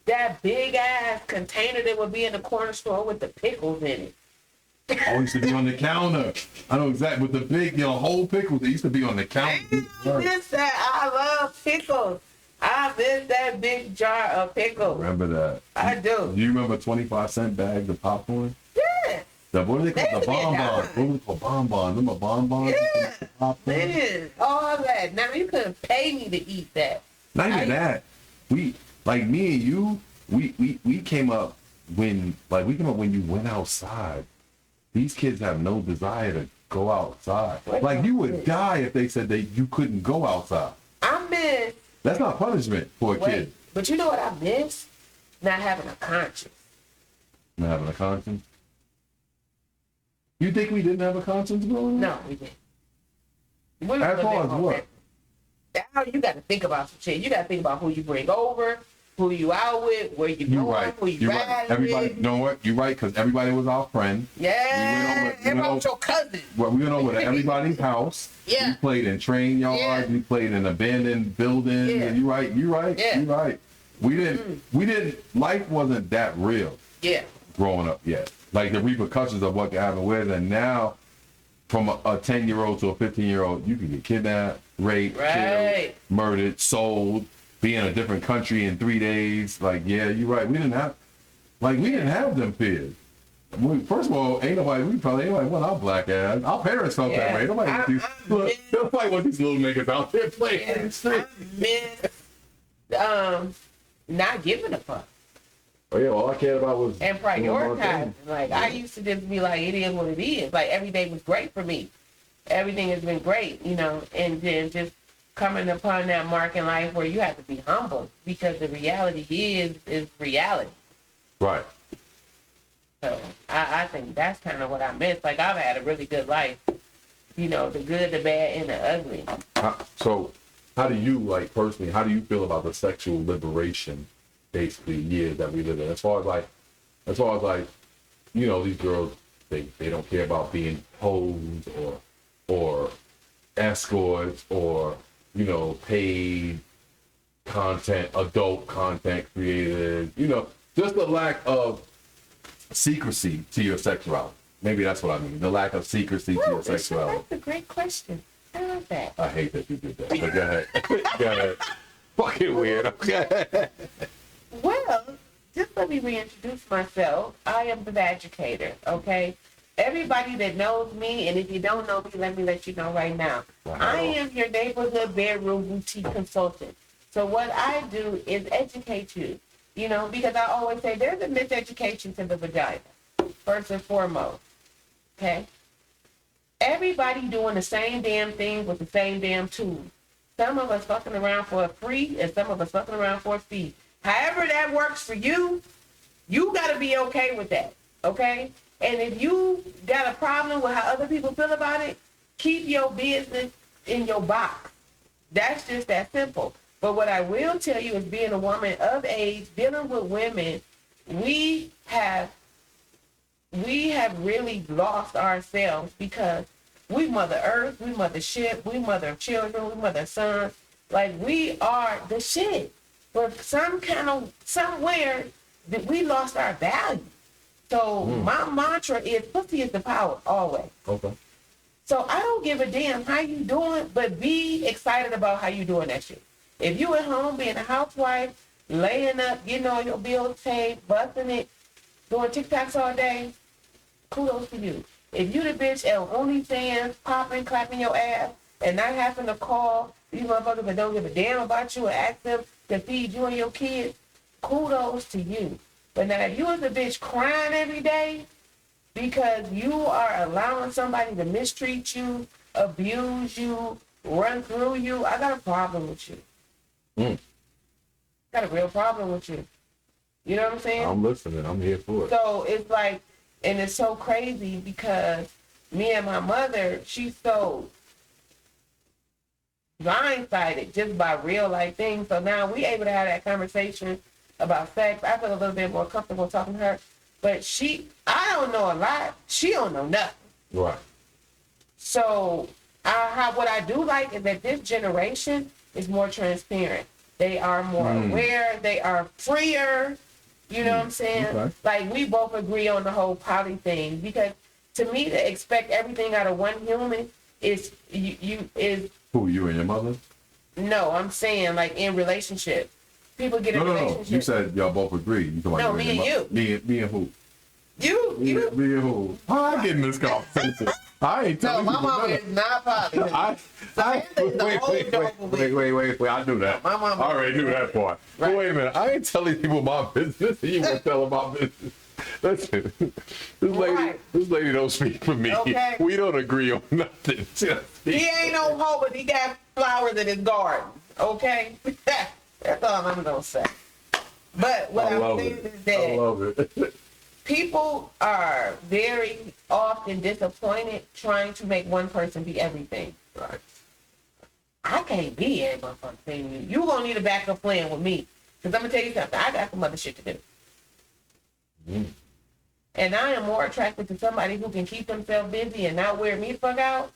that big ass container that would be in the corner store with the pickles in it. Oh, used to be on the counter. I know exactly with the big, whole pickles. They used to be on the counter. I miss that. I love pickles. I miss that big jar of pickles. Remember that? I do. Do you remember 25-cent bags of popcorn? Yeah. What do they call the They used to be a bonbons? What was it called? Bonbons. Remember bonbons? Yeah. Popcorn? Man, all that. Now you couldn't pay me to eat that. Not even that. We, like me and you, we came up when you went outside, these kids have no desire to go outside. Like you would die if they said you couldn't go outside. I miss. That's not punishment for a kid. But you know what I miss? Not having a conscience. Not having a conscience. You think we didn't have a conscience growing up? No, we didn't. We As far as what? Now you got to think about some shit. You got to think about who you bring over, who you out with, where you going, who you ride Everybody, with. you know what? You're right, because everybody was our friend. Yeah, everybody was your cousin. Well, we went over to everybody's house. Yeah. We played in train yards. Yeah. We played in abandoned buildings. Yeah. And you're right. Yeah. You're right. We didn't, life wasn't that real Yeah. growing up yet. Like the repercussions of what can happen with, and now from a 10-year-old to a 15-year-old, you can get kidnapped, raped, killed, murdered, sold, be in a different country in 3 days. Like, yeah, you're right. We didn't have them fears. First of all, ain't nobody want our black ass. Our parents felt that way. Nobody want these little niggas out there playing in the street. I miss not giving a fuck. Oh yeah, all I cared about was and prioritizing. Like I used to just be like, it is what it is. Like every day was great for me. Everything has been great, you know, and then just coming upon that mark in life where you have to be humble because the reality is reality. Right. So I think that's kind of what I miss. Like I've had a really good life, you know, the good, the bad, and the ugly. So how do you, like personally, how do you feel about the sexual liberation, basically, years that we live in? As far as like, you know, these girls, they don't care about being hoes or escorts or, you know, paid content, adult content creators, you know, just the lack of secrecy to your sexuality. Maybe that's what I mean. The lack of secrecy to your sexuality. That's a great question. I love that. I hate that you did that. But go ahead. Go ahead. Fucking weird. Okay. Well, just let me reintroduce myself. I am the educator, okay? Everybody that knows me, and if you don't know me, let me let you know right now. Wow. I am your neighborhood bedroom boutique consultant. So what I do is educate you, you know, because I always say there's a miseducation to the vagina, first and foremost, okay? Everybody doing the same damn thing with the same damn tool. Some of us fucking around for a free, and some of us fucking around for a fee. However that works for you, you got to be okay with that, okay? And if you got a problem with how other people feel about it, keep your business in your box. That's just that simple. But what I will tell you is being a woman of age, dealing with women, we have really lost ourselves because we mother earth, we mother ship, we mother children, we mother sons. Like we are the shit. But somewhere that we lost our value. So my mantra is pussy is the power always. Okay. So I don't give a damn how you doing, but be excited about how you doing that shit. If you at home being a housewife, laying up, getting all your bills paid, busting it, doing TikToks all day, kudos to you. If you the bitch at OnlyFans, popping, clapping your ass, and not having to call these motherfuckers that don't give a damn about you and ask them to feed you and your kids, kudos to you. But now if you was a bitch crying every day because you are allowing somebody to mistreat you, abuse you, run through you, I got a problem with you. Got a real problem with you. You know what I'm saying? I'm listening. I'm here for it. So it's like, and it's so crazy because me and my mother, she's so blindsided just by real life things. So now we able to have that conversation about sex. I feel a little bit more comfortable talking to her. But I don't know a lot. She don't know nothing. Right. So what I do like is that this generation is more transparent. They are more aware. They are freer. You know what I'm saying? Okay. Like we both agree on the whole poly thing because to me to expect everything out of one human is Who, you and your mother? No, I'm saying like in relationship. People get in relationships. You said y'all both agree. You No, me and you. Me and who? You. Me and who? How I get in this conversation? I ain't No, telling my you mama nothing. is not poly. Wait. I knew that. My mama- I already knew that part. Right. But wait a minute. I ain't telling people my business. You won't tell them my business. Listen, Right. this lady don't speak for me. Okay. We don't agree on nothing. He ain't no hoe, but he got flowers in his garden. Okay? That's all I'm gonna say. But what I I'm love saying it. is I that love it. people are very often disappointed trying to make one person be everything. Right. I can't be every motherfucking thing. You gonna need a backup plan with me. Cause I'm gonna tell you something. I got some other shit to do. And I am more attracted to somebody who can keep themselves busy and not wear me the fuck out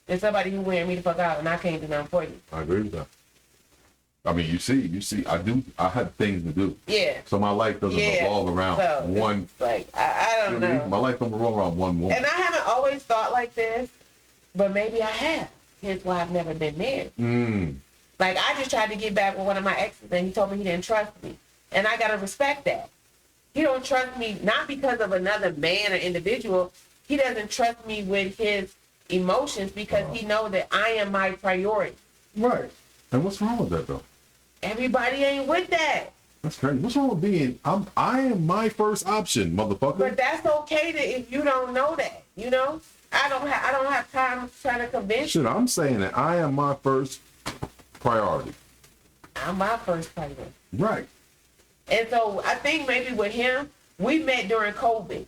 than somebody who wear me the fuck out and I can't do nothing for you. I agree with that. I mean, you see, I have things to do. Yeah. So my life doesn't revolve around So, one. it's like I don't You know what I mean? know. My life don't revolve around one woman. And I haven't always thought like this, but maybe I have. Here's why I've never been married. Like, I just tried to get back with one of my exes, and he told me he didn't trust me. And I got to respect that. He don't trust me, not because of another man or individual. He doesn't trust me with his emotions because he knows that I am my priority. Right. And what's wrong with that, though? Everybody ain't with that. That's crazy. What's wrong with being, I am my first option, motherfucker. But that's okay if you don't know that, you know? I don't have time to try to convince you. Shit, I'm saying that I am my first priority. I'm my first priority. Right. And so I think maybe with him, we met during COVID.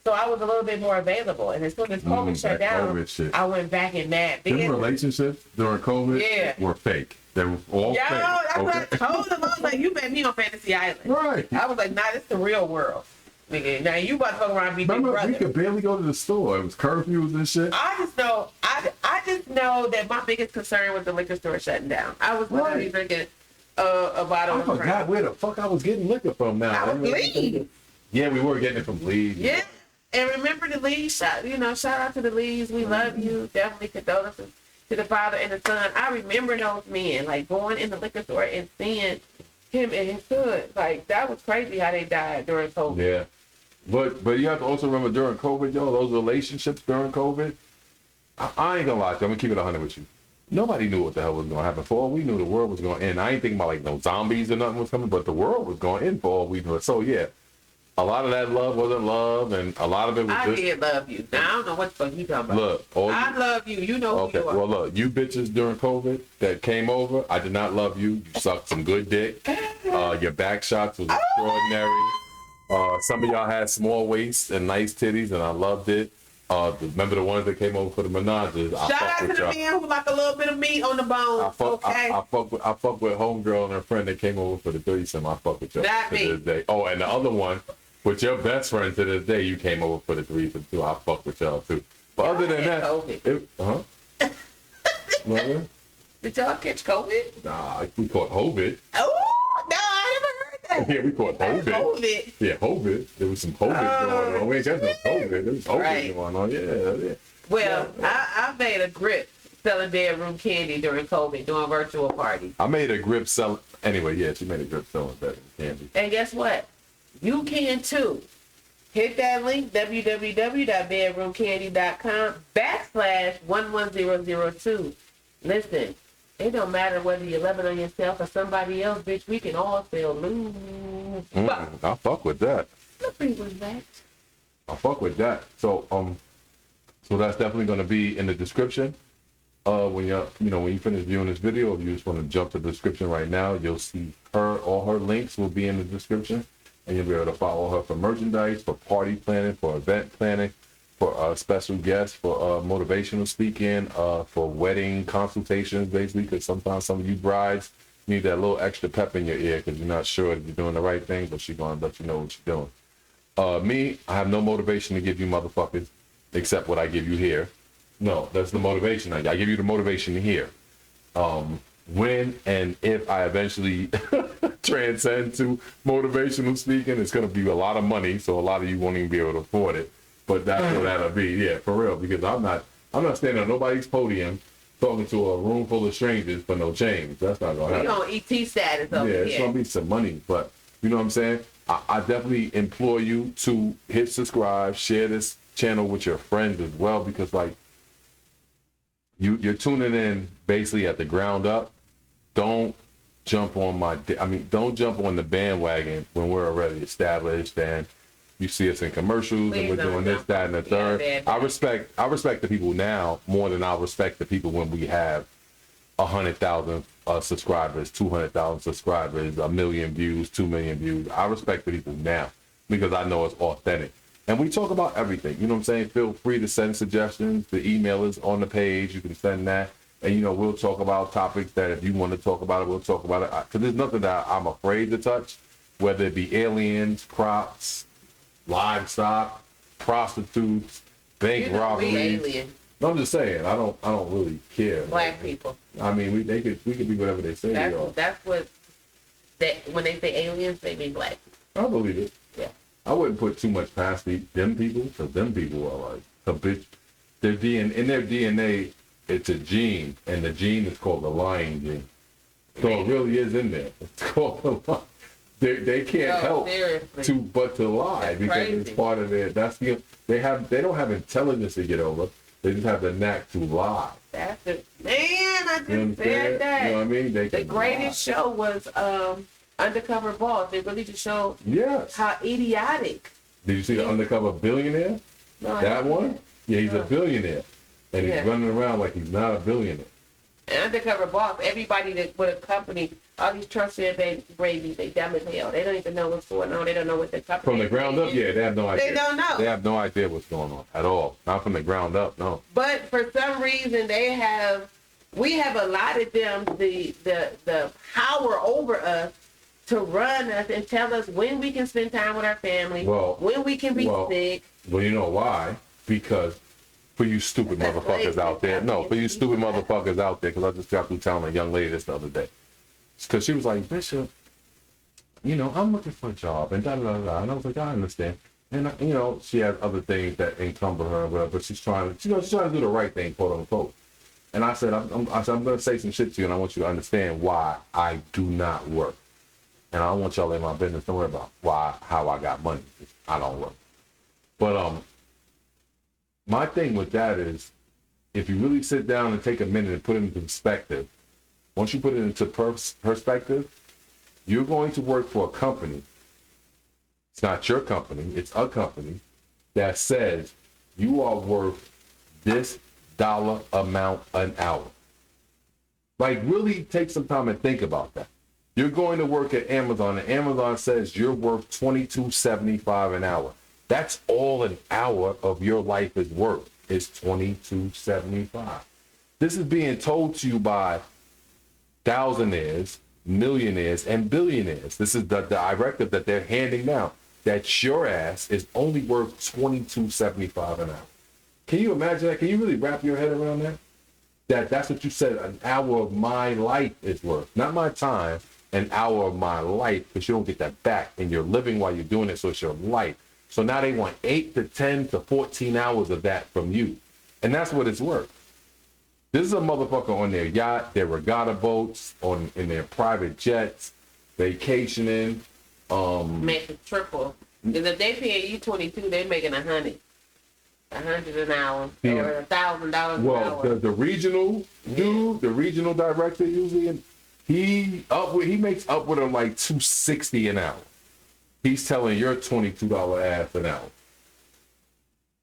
So I was a little bit more available. And as soon as COVID shut that down, COVID shit. I went back in mad Them business. relationships during COVID Yeah. were fake. They were all Yo, fake. that's what I Okay? told him. I was like, you met me on Fantasy Island. Right. I was like, nah, this is the real world. Nigga, now you about to fuck around and be big Remember, brother. we could barely go to the store. It was curfews and shit. I just know that my biggest concern was the liquor store shutting down. I was literally Right. drinking a bottle I of forgot Crown. where the fuck I was getting liquor from now. I was bleeding. Yeah, we were getting it from Bleed. Yeah. And remember the Lees, shout out to the Lees. We love you. Definitely condolences to the father and the son. I remember those men, like going in the liquor store and seeing him and his son. Like, that was crazy how they died during COVID. Yeah. But you have to also remember during COVID, yo, those relationships during COVID, I ain't gonna lie to you. I'm gonna keep it 100 with you. Nobody knew what the hell was gonna happen. For all we knew, the world was going to end. I ain't thinking about like no zombies or nothing was coming, but the world was going to end for all we knew. So yeah, a lot of that love wasn't love, and a lot of it was I just did love you. Now, I don't know what the fuck you talking about. look. All I you, love you. You know okay, who you are. well look, you bitches during COVID that came over, I did not love you. You sucked some good dick. Your back shots was extraordinary. Some of y'all had small waists and nice titties, and I loved it. Remember the ones that came over for the menages? I Shout fuck out to with the y'all. man who like a little bit of meat on the bone. I fuck, Okay. I fuck with homegirl and her friend that came over for the threesome. I fuck with y'all Not to me. this day. Oh, and the other one, with your best friend to this day, you came over for the threesome too. I fuck with y'all too. But other than had that, COVID. What? Did y'all catch COVID? Nah, we caught COVID. Oh, no, I never heard that. Yeah, we caught COVID. COVID. Yeah, COVID. There was some COVID going on. We ain't got no COVID. There was COVID Right. going on. Yeah. Well, I made a grip selling bedroom candy during COVID, doing virtual parties. I made a grip selling. Anyway, yeah, she made a grip selling that candy. And guess what? You can too. Hit that link, www.bedroomcandy.com/11002. Listen, it don't matter whether you're loving on yourself or somebody else, bitch. We can all feel loose. I fuck with that. Slippery was that. I fuck with that. So so that's definitely gonna be in the description. When when you finish viewing this video, if you just want to jump to the description right now, you'll see all her links will be in the description, and you'll be able to follow her for merchandise, for party planning, for event planning, for special guests, for motivational speaking, for wedding consultations, basically, because sometimes some of you brides need that little extra pep in your ear because you're not sure that you're doing the right thing, but she's gonna let you know what you're doing. Me, I have no motivation to give you motherfuckers except what I give you here. No, that's the motivation. I give you the motivation here. When and if I eventually transcend to motivational speaking, it's going to be a lot of money, so a lot of you won't even be able to afford it. But that's what that'll be, yeah, for real. Because I'm not standing on nobody's podium talking to a room full of strangers for no change. That's not going to We happen. on ET status over Yeah, it's here. gonna be some money, but you know what I'm saying? I definitely implore you to hit subscribe, share this channel with your friends as well, because like you're tuning in basically at the ground up. Don't jump on don't jump on the bandwagon when we're already established and You see us in commercials, Please and we're don't doing this, jump that, and the on me. third. Yeah, I respect the people now more than I respect the people when we have 100,000 subscribers, 200,000 subscribers, 1 million views, 2 million views. I respect the people now because I know it's authentic. And we talk about everything. You know what I'm saying? Feel free to send suggestions. The email is on the page. You can send that. And, you know, we'll talk about topics that if you want to talk about it, we'll talk about it. Because there's nothing that I'm afraid to touch, whether it be aliens, crops, livestock, prostitutes, bank You know, we robberies. alien, No, I'm just saying, I don't really care. black people. I mean, we could be whatever they say they are. That's what, when they say aliens, they mean black. I believe it. Yeah. I wouldn't put too much past them people, because them people are like a bitch. Their DNA, in their DNA, it's a gene, and the gene is called the lying gene. So it really is in there. It's called the lie. They can't help seriously. to lie That's because crazy. it's part of their. They don't have intelligence to get over. They just have the knack to lie. That's it. Man, I just You understand? said that. You know what I mean? They The can greatest lie. show was Undercover Boss. They really just showed Yes. how idiotic. Did you see the Undercover Billionaire? No, I That didn't. one? Yeah, he's a No. billionaire. And he's Yeah. running around like he's not a billionaire. And Undercover Boss, everybody that with a company, all these trust fund babies, they dumb as hell. They don't even know what's going on. They don't know what the company From the is ground up, doing. yeah, they have no idea. They don't know. They have no idea what's going on at all. Not from the ground up, no. But for some reason, we have allotted them the power over us to run us and tell us when we can spend time with our family, Well- when we can be sick. Well, you know why? Because for you stupid That's motherfuckers lazy. out there. No, for you stupid motherfuckers out there, because I just got through telling a young lady this the other day. Because she was like, Bishop, you know, I'm looking for a job, and da-da-da-da. And I was like, I understand. And, you know, she has other things that encumber her, but she's trying to do the right thing, quote unquote. And I said, I'm going to say some shit to you, and I want you to understand why I do not work. And I don't want y'all in my business. Don't worry about how I got money. I don't work. But my thing with that is, if you really sit down and take a minute and put it into perspective, once you put it into perspective, you're going to work for a company. It's not your company. It's a company that says you are worth this dollar amount an hour. Like, really take some time and think about that. You're going to work at Amazon, and Amazon says you're worth $22.75 an hour. That's all an hour of your life is worth, is $22.75. This is being told to you by thousandaires, millionaires, and billionaires. This is the directive that they're handing down, that your ass is only worth $22.75 an hour. Can you imagine that? Can you really wrap your head around that? That's what you said, an hour of my life is worth. Not my time, an hour of my life, because you don't get that back, and you're living while you're doing it, so it's your life. So now they want 8 to 10 to 14 hours of that from you. And that's what it's worth. This is a motherfucker on their yacht, their regatta boats, in their private jets, vacationing. Make it triple. Because if they paying you 22, they making 100. 100 an hour Yeah. or $1,000 an Well, hour. the regional dude, the regional director usually, he makes up with them like $260 an hour. He's telling your $22 ass an hour.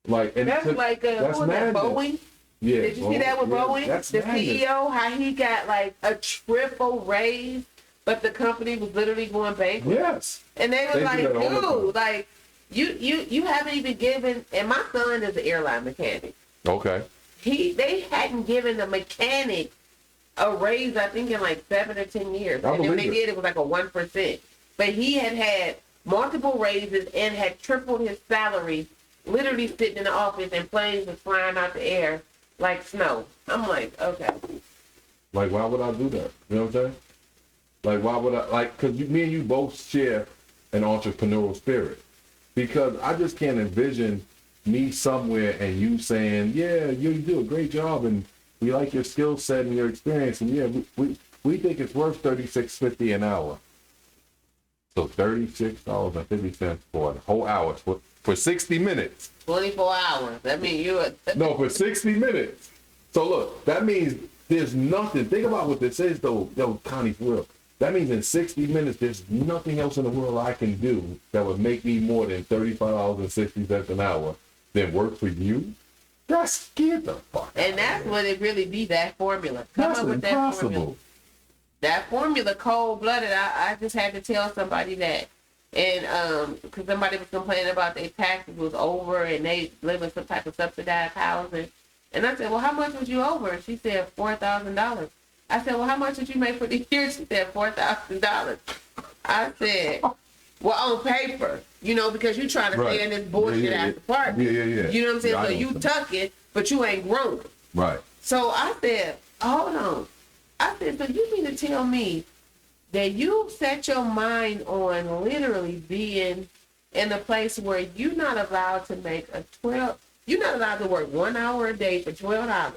Like, and That's like that's who was that, madness. Boeing? Yeah, Did you see that with yeah, Boeing? that's The madness. CEO, how he got like a triple raise, but the company was literally going bankrupt. Yes. And they They was like, do that all the time. dude, like you haven't even given. And my son is an airline mechanic. Okay. They hadn't given the mechanic a raise, I think, in like 7 or 10 years. I And when they believe it. did, it was like a 1%. But he had multiple raises and had tripled his salary, literally sitting in the office, and planes was flying out the air like snow. I'm like, okay. Like, why would I do that? You know what I'm saying? Like, why would I? Like, because me and you both share an entrepreneurial spirit. Because I just can't envision me somewhere and you saying, yeah, you do a great job and we like your skill set and your experience, and yeah, we think it's worth $36.50 an hour. So $36.50 for a whole hour for 60 minutes. 24 hours. I mean, No, for 60 minutes. So look, that means there's nothing. Think about what this is, though, Connie, for real. That means in 60 minutes, there's nothing else in the world I can do that would make me more than $35.60 an hour than work for you. That's scared the fuck. And that's what it really be, that formula. Come That's up with that formula. impossible. That formula, cold-blooded, I just had to tell somebody that. And because somebody was complaining about their taxes was over and they live in some type of subsidized housing. And I said, well, how much was you over? She said $4,000. I said, well, how much did you make for the year? She said $4,000. I said, well, on paper, you know, because you trying to Right. stay in this bullshit ass apartment. Yeah. You know what I'm saying? Yeah, I So know you what tuck it, but you ain't grown. Right. So I said, hold on. I said, so you mean to tell me that you set your mind on literally being in a place where you're not allowed to make you're not allowed to work 1 hour a day for $12.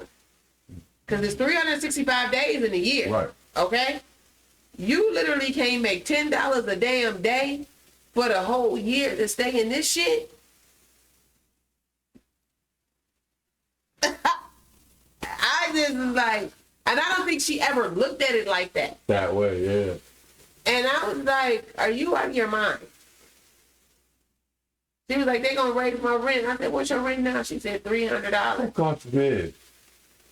Because there's 365 days in a year. Right. Okay? You literally can't make $10 a damn day for the whole year to stay in this shit? I just was like, and I don't think she ever looked at it like that. That way, yeah. And I was like, are you out of your mind? She was like, they're going to raise my rent. I said, what's your rent now? She said, $300. God forbid.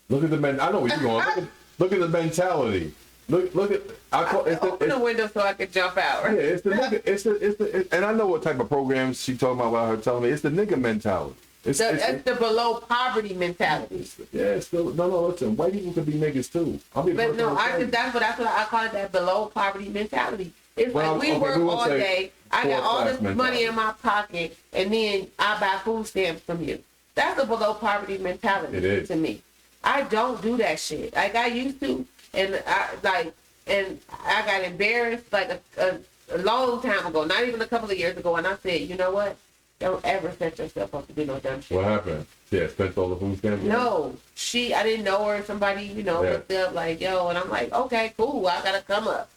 Look at the men. I know where you're going. Look at the mentality. Look at. Open the window so I could jump out. Yeah, it's the nigga. It's the. And I know what type of programs she talking about. Her telling me it's the nigga mentality. It's the below poverty mentality. yeah. It's still no. Listen, white people could be niggas too. I'll be. But no, that's what I call it, that below poverty mentality. It's Well, like we okay, work we will all say day. I got all this fourth-class money mentality. in my pocket, and then I buy food stamps from you. That's a below poverty mentality It is. to me. I don't do that shit. Like I used to, and I got embarrassed like a long time ago, not even a couple of years ago, and I said, you know what? Don't ever set yourself up to do no dumb shit. What happened? Yeah, spent all the food stamps. No, I didn't know her. Somebody, Yeah. looked up like, yo, and I'm like, okay, cool. I gotta come up.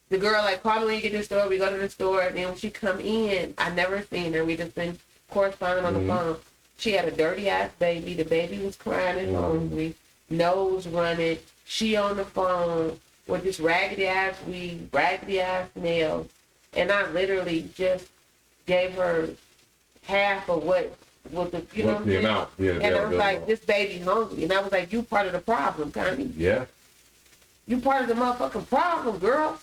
The girl like, call me when you get to the store. We go to the store, and then when she come in, I never seen her. We just been corresponding on the phone. She had a dirty ass baby. The baby was crying and hungry, nose running. She on the phone with this raggedy ass weave, raggedy ass nails, and I literally just gave her half of what was the The amount. Yeah. and I was like, this baby hungry. And I was like, you part of the problem, Connie. Yeah. You part of the motherfucking problem, girl.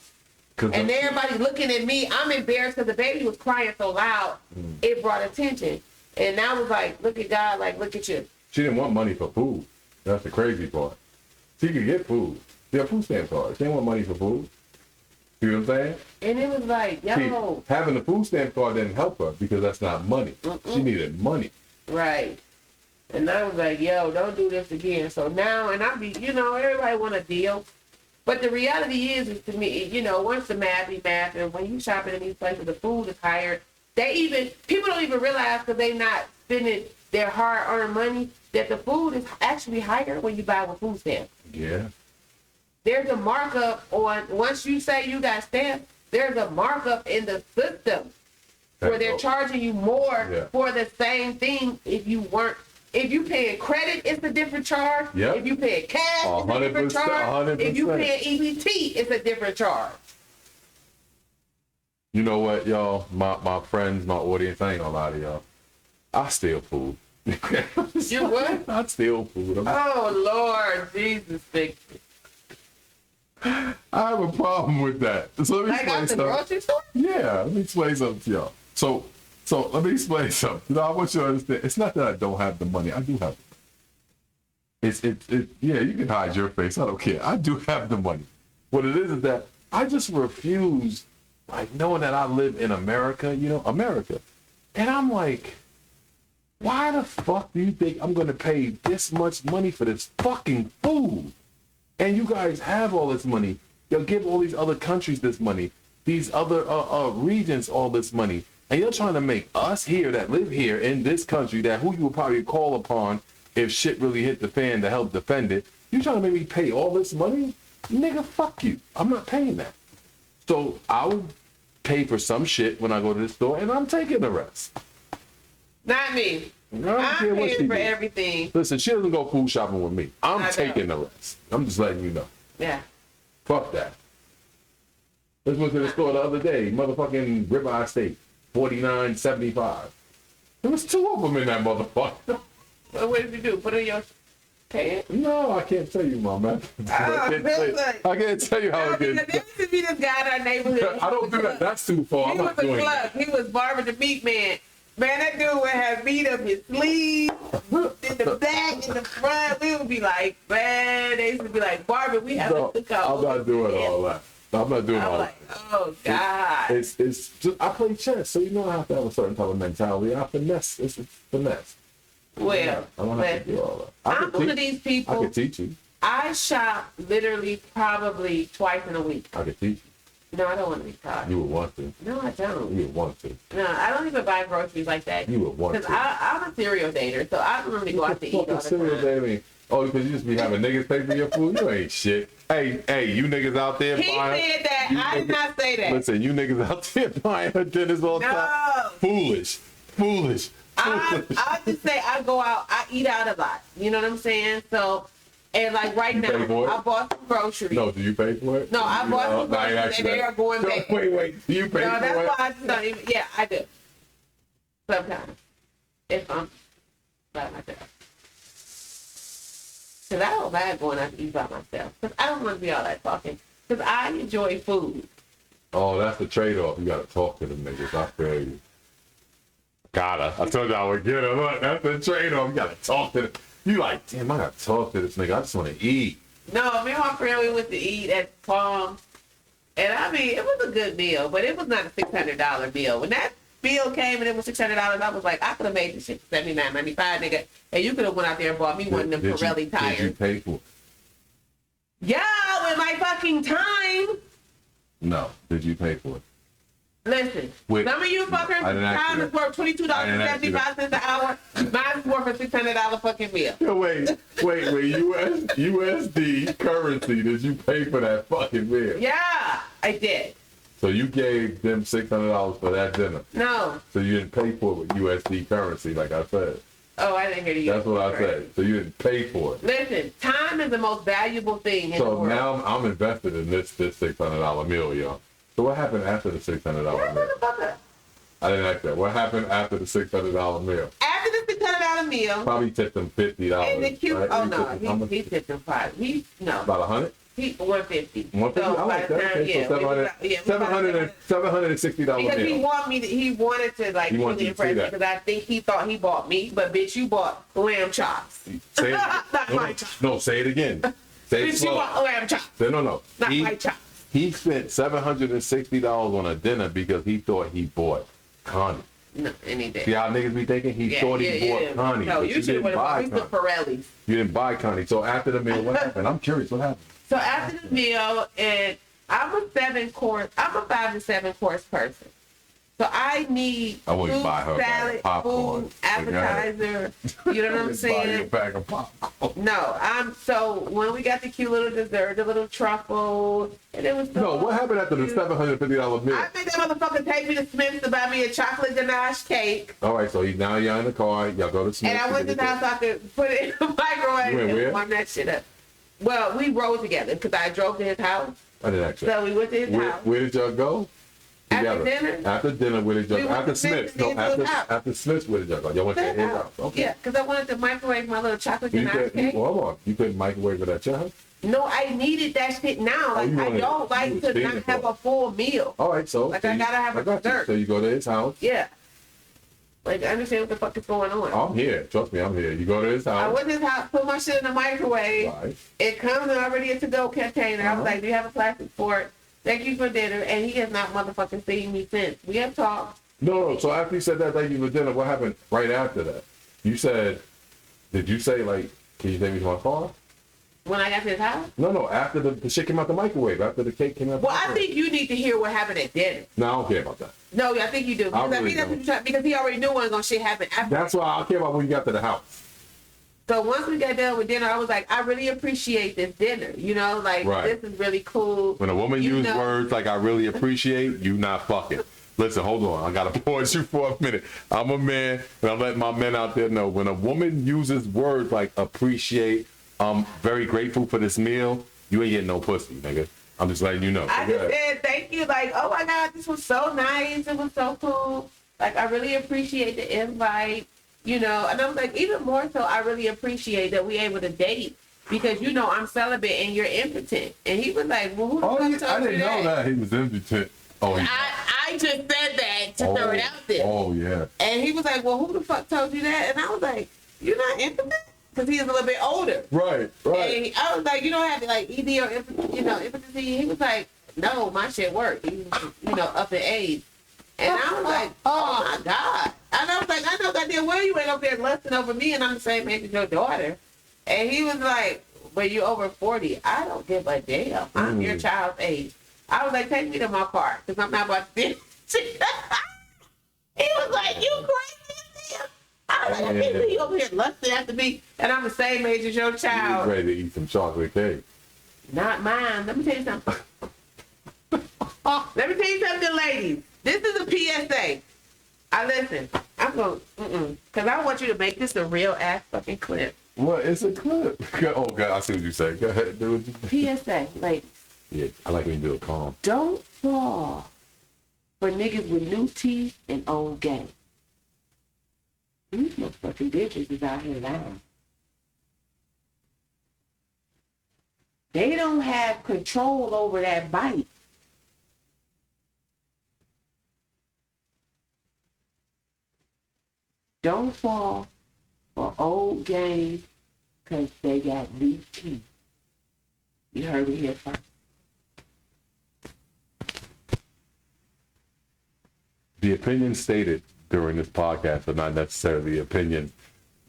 And everybody looking at me. I'm embarrassed because the baby was crying so loud. It brought attention. And I was like, look at God, like, look at you. She didn't want money for food. That's the crazy part. She could get food. She had food stamp cards. She didn't want money for food. You know what I'm saying? And it was like, yo. See, having a food stamp card didn't help her because that's not money. She needed money. Right. And I was like, yo, don't do this again. So now, and I be, everybody want a deal. But the reality is to me, once the math be math, and when you shopping in these places, the food is higher. People don't even realize because they not spending their hard-earned money that the food is actually higher when you buy with food stamps. Yeah. There's a markup on, once you say you got stamps, there's a markup in the system where they're charging you more for the same thing if you paying credit, it's a different charge. Yep. If you paying cash, it's a different 100%, charge. 100%. If you paying EBT, it's a different charge. You know what, y'all? My friends, my audience, I ain't gonna lie to y'all. I steal food. You what? I steal food. Oh, Lord Jesus. I have a problem with that. So let me Like explain out the something. grocery store? Yeah, let me explain something to y'all. So let me explain something. I want you to understand. It's not that I don't have the money. I do have it. Yeah, you can hide your face. I don't care. I do have the money. What it is that I just refuse, like, knowing that I live in America, America. And I'm like, why the fuck do you think I'm going to pay this much money for this fucking food? And you guys have all this money. You'll give all these other countries this money, these other regions all this money. And you're trying to make us here that live here in this country, that who you would probably call upon if shit really hit the fan to help defend it. You trying to make me pay all this money? Nigga, fuck you. I'm not paying that. So I would pay for some shit when I go to the store, and I'm taking the rest. Not me. I don't care I'm what she paying for do. everything. Listen, she doesn't go food shopping with me. I'm I know. taking the rest. I'm just letting you know. Yeah. Fuck that. Just went to the store the other day. Motherfucking ribeye steak, $49.75. There was 2 of them in that motherfucker. Well, what did you do? Put it in your pants? No, I can't tell you, my man. I can't tell you how it There gets. used to be this guy in our neighborhood. I don't do that. That's too far. He I'm was not a doing plug. that. He was Barber the Meat Man. Man, that dude would have meat up his sleeves, in the back, in the front. We would be like, man, they used to be like, Barber, we have No, to cook out. I'm not doing all that. I'm not doing I'm all like, that. oh, God. It's just, I play chess, so you know I have to have a certain type of mentality. I finesse. It's finesse. Well, I don't have to do all that. I I'm can one of teach- these I people. can teach you. I shop literally probably twice in a week. I can teach No, I don't want to be taught. you. You would want to. No, I don't. You would want to. No, I don't even buy groceries like that. You would want Because to. I'm a cereal dater, so I don't really go out to eat all Fucking the serious, time. Amy. Oh, because you just be having niggas pay for your food? You ain't shit. Hey, you niggas out there He buying. said that. you I did niggas- not say that. Listen, you niggas out there buying her dinners all the time. No. Foolish. I just say I go out, I eat out a lot. You know what I'm saying? So, and like right You pay now, for it? I bought some groceries. No, do you pay for it? No, I bought some I ain't groceries asked and you they that. are going No, bad. Wait. Do you pay No, for that's it? why I just don't even. Yeah, I do. Sometimes, if I'm by myself, because I don't mind going out to eat by myself. Because I don't want to be all that talking. Because I enjoy food. Oh, that's the trade-off. You gotta talk to them niggas. I feel you. Gotta. I told you I would get them. Look, that's the trade-off. You gotta talk to them. You like, damn, I gotta talk to this nigga. I just want to eat. No, me and my friend, we went to eat at Palm. And I mean, it was a good meal, but it was not a $600 meal. When that bill came and it was $600, I was like, I could have made this shit for $79.95, nigga. And you could have went out there and bought me one of them Pirelli tires. Did you pay for it? Yeah, with my fucking time. No. Did you pay for it? Listen, Wait, some of you fuckers, I didn't ask time you is that. worth $22.75 an hour. Mine is worth a $600 fucking meal. Yo, wait. USD currency. Did you pay for that fucking meal? Yeah, I did. So you gave them $600 for that dinner. No. So you didn't pay for it with USD currency, like I said. Oh, I didn't hear you. That's what I said. So you didn't pay for it. Listen, time is the most valuable thing in the So world. now I'm invested in this $600 meal, y'all. So what happened after the $600 meal? Motherfucker. I didn't ask that. What happened after the $600 meal? After the $600 meal, Probably tipped them $50. and the cute, right? oh You no, tipped them how much? he tipped him $5. No, About 100? he 150. 150? So I like by the that. time, Okay, yeah, so we was out- yeah, we was out there. $760 Because he meal. wanted to like He wanted really to see impress me that. because I think he thought he bought me, but bitch, you bought lamb chops. Say it. Not No, my no, chops. no, say it again. Say it Bitch, you slow. bought lamb chops, Say, no. not my chops. He spent $760 on a dinner because he thought he bought Connie. No, any day. See how niggas be thinking? He thought he bought Connie. No, but you should didn't have buy bought me some Connie. Pirellis. You didn't buy Connie. So after the meal, what happened? I'm curious. What happened? So after the meal, and I'm a 5 to 7 course person. So I need I wouldn't food, buy her a bag of salad, popcorn. food, appetizer. You know what I'm Buy you a saying? bag of popcorn. No, so when we got the cute little dessert, the little truffle, and it was so No, what happened after the cute. $750 meal? I made that motherfucker take me to Smith's to buy me a chocolate ganache cake, All right, so now you're in the car. Y'all go to Smith's. and I went to the house so I could put it in the microwave You went and where? warm that shit up. Well, we rode together because I drove to his house, I didn't actually. so we went to his house. Where did y'all go? After Together. dinner? After dinner, where did y'all We go? went After to Smith's Smith's. No, and then to his house. after Smith's, where did y'all go? Y'all went to his house. Okay. Yeah, because I wanted to microwave my little chocolate You ganache could, cake. hold on. You couldn't microwave it at your house? No, I needed that shit now. Like you I wanted- don't you like was to feeding not have for it. a full meal. All right, so. Like, so I you- gotta have a got you. dessert. So you go to his house. Yeah. Like I understand what the fuck is going on. I'm here. Trust me, I'm here. You go to his I house. went to his house, put my shit in the microwave. Right. It comes in already a to-go container. I Uh-huh. was like, do you have a plastic fork? Thank you for dinner. And he has not motherfucking seen me since. We have talked. No. So after you said that, thank you for dinner, what happened right after that? You said, did you say, like, can you take me to my car? When I got to his house? No. After the shit came out the microwave, after the cake came out the Well, I microwave. think you need to hear what happened at dinner. No, I don't care about that. No, I think you do. Because I really think that's what don't. you're trying, because he already knew what was going to shit happen after. That's why I care about when you got to the house. So once we got done with dinner, I was like, I really appreciate this dinner. You know, like, Right. this is really cool. When a woman You uses know- words like I really appreciate, you not fucking. Listen, hold on. I gotta pause you for a minute. I'm a man, and I'm letting my men out there know. When a woman uses words like appreciate, I'm very grateful for this meal, you ain't getting no pussy, nigga. I'm just letting you know. I Go just ahead. said thank thank you. Like, oh my God, this was so nice. It was so cool. Like, I really appreciate the invite, you know. And I was like, even more so, I really appreciate that we able to date because, you know, I'm celibate and you're impotent. And he was like, well, who the Oh, fuck yeah, told I you didn't know that he was impotent. Oh, yeah. I just said that to throw it out there. Oh, yeah. And he was like, well, who the fuck told you that? And I was like, you're not impotent? Because he's a little bit older. Right, right. And I was like, you don't have to, like, ED or, you know, impotency. He was like, no, my shit worked. He was, you know, up in age. And I was like, oh, my God. And I was like, I know goddamn well you ain't up there lusting over me and I'm the same age as your daughter. And he was like, but you're over 40. I don't give a damn. I'm your child's age. I was like, take me to my car because I'm not about to do He was like, you crazy? I was like, I can't believe you over here lusting after me and I'm the same age as your He was child. ready to eat some chocolate cake. Not mine. Let me tell you something. Let me tell you something, ladies. This is a PSA. I listen. I'm going, because I want you to make this a real ass fucking clip. What? It's a clip. Oh, God, I see what you say. Go ahead, do it. PSA, ladies. Yeah, I like when you do it calm. Don't fall for niggas with new teeth and old game. These motherfucking bitches is out here now. They don't have control over that bite. Don't fall for old game because they got new teeth. You heard me here first. The opinions stated during this podcast are not necessarily opinions.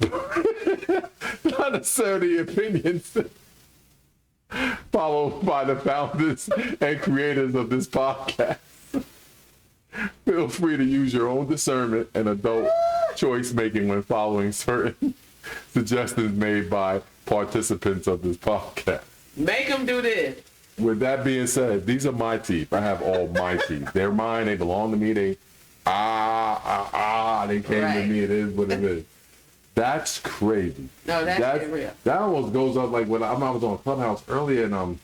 Not necessarily opinions followed by the founders and creators of this podcast. Feel free to use your own discernment and adult choice making when following certain suggestions made by participants of this podcast. Make them do this. With that being said, these are my teeth. I have all my teeth. They're mine. They belong to me. They came to Right. me. It is what it is. That's crazy. No, that's real. That almost goes up like when I was on Clubhouse earlier, and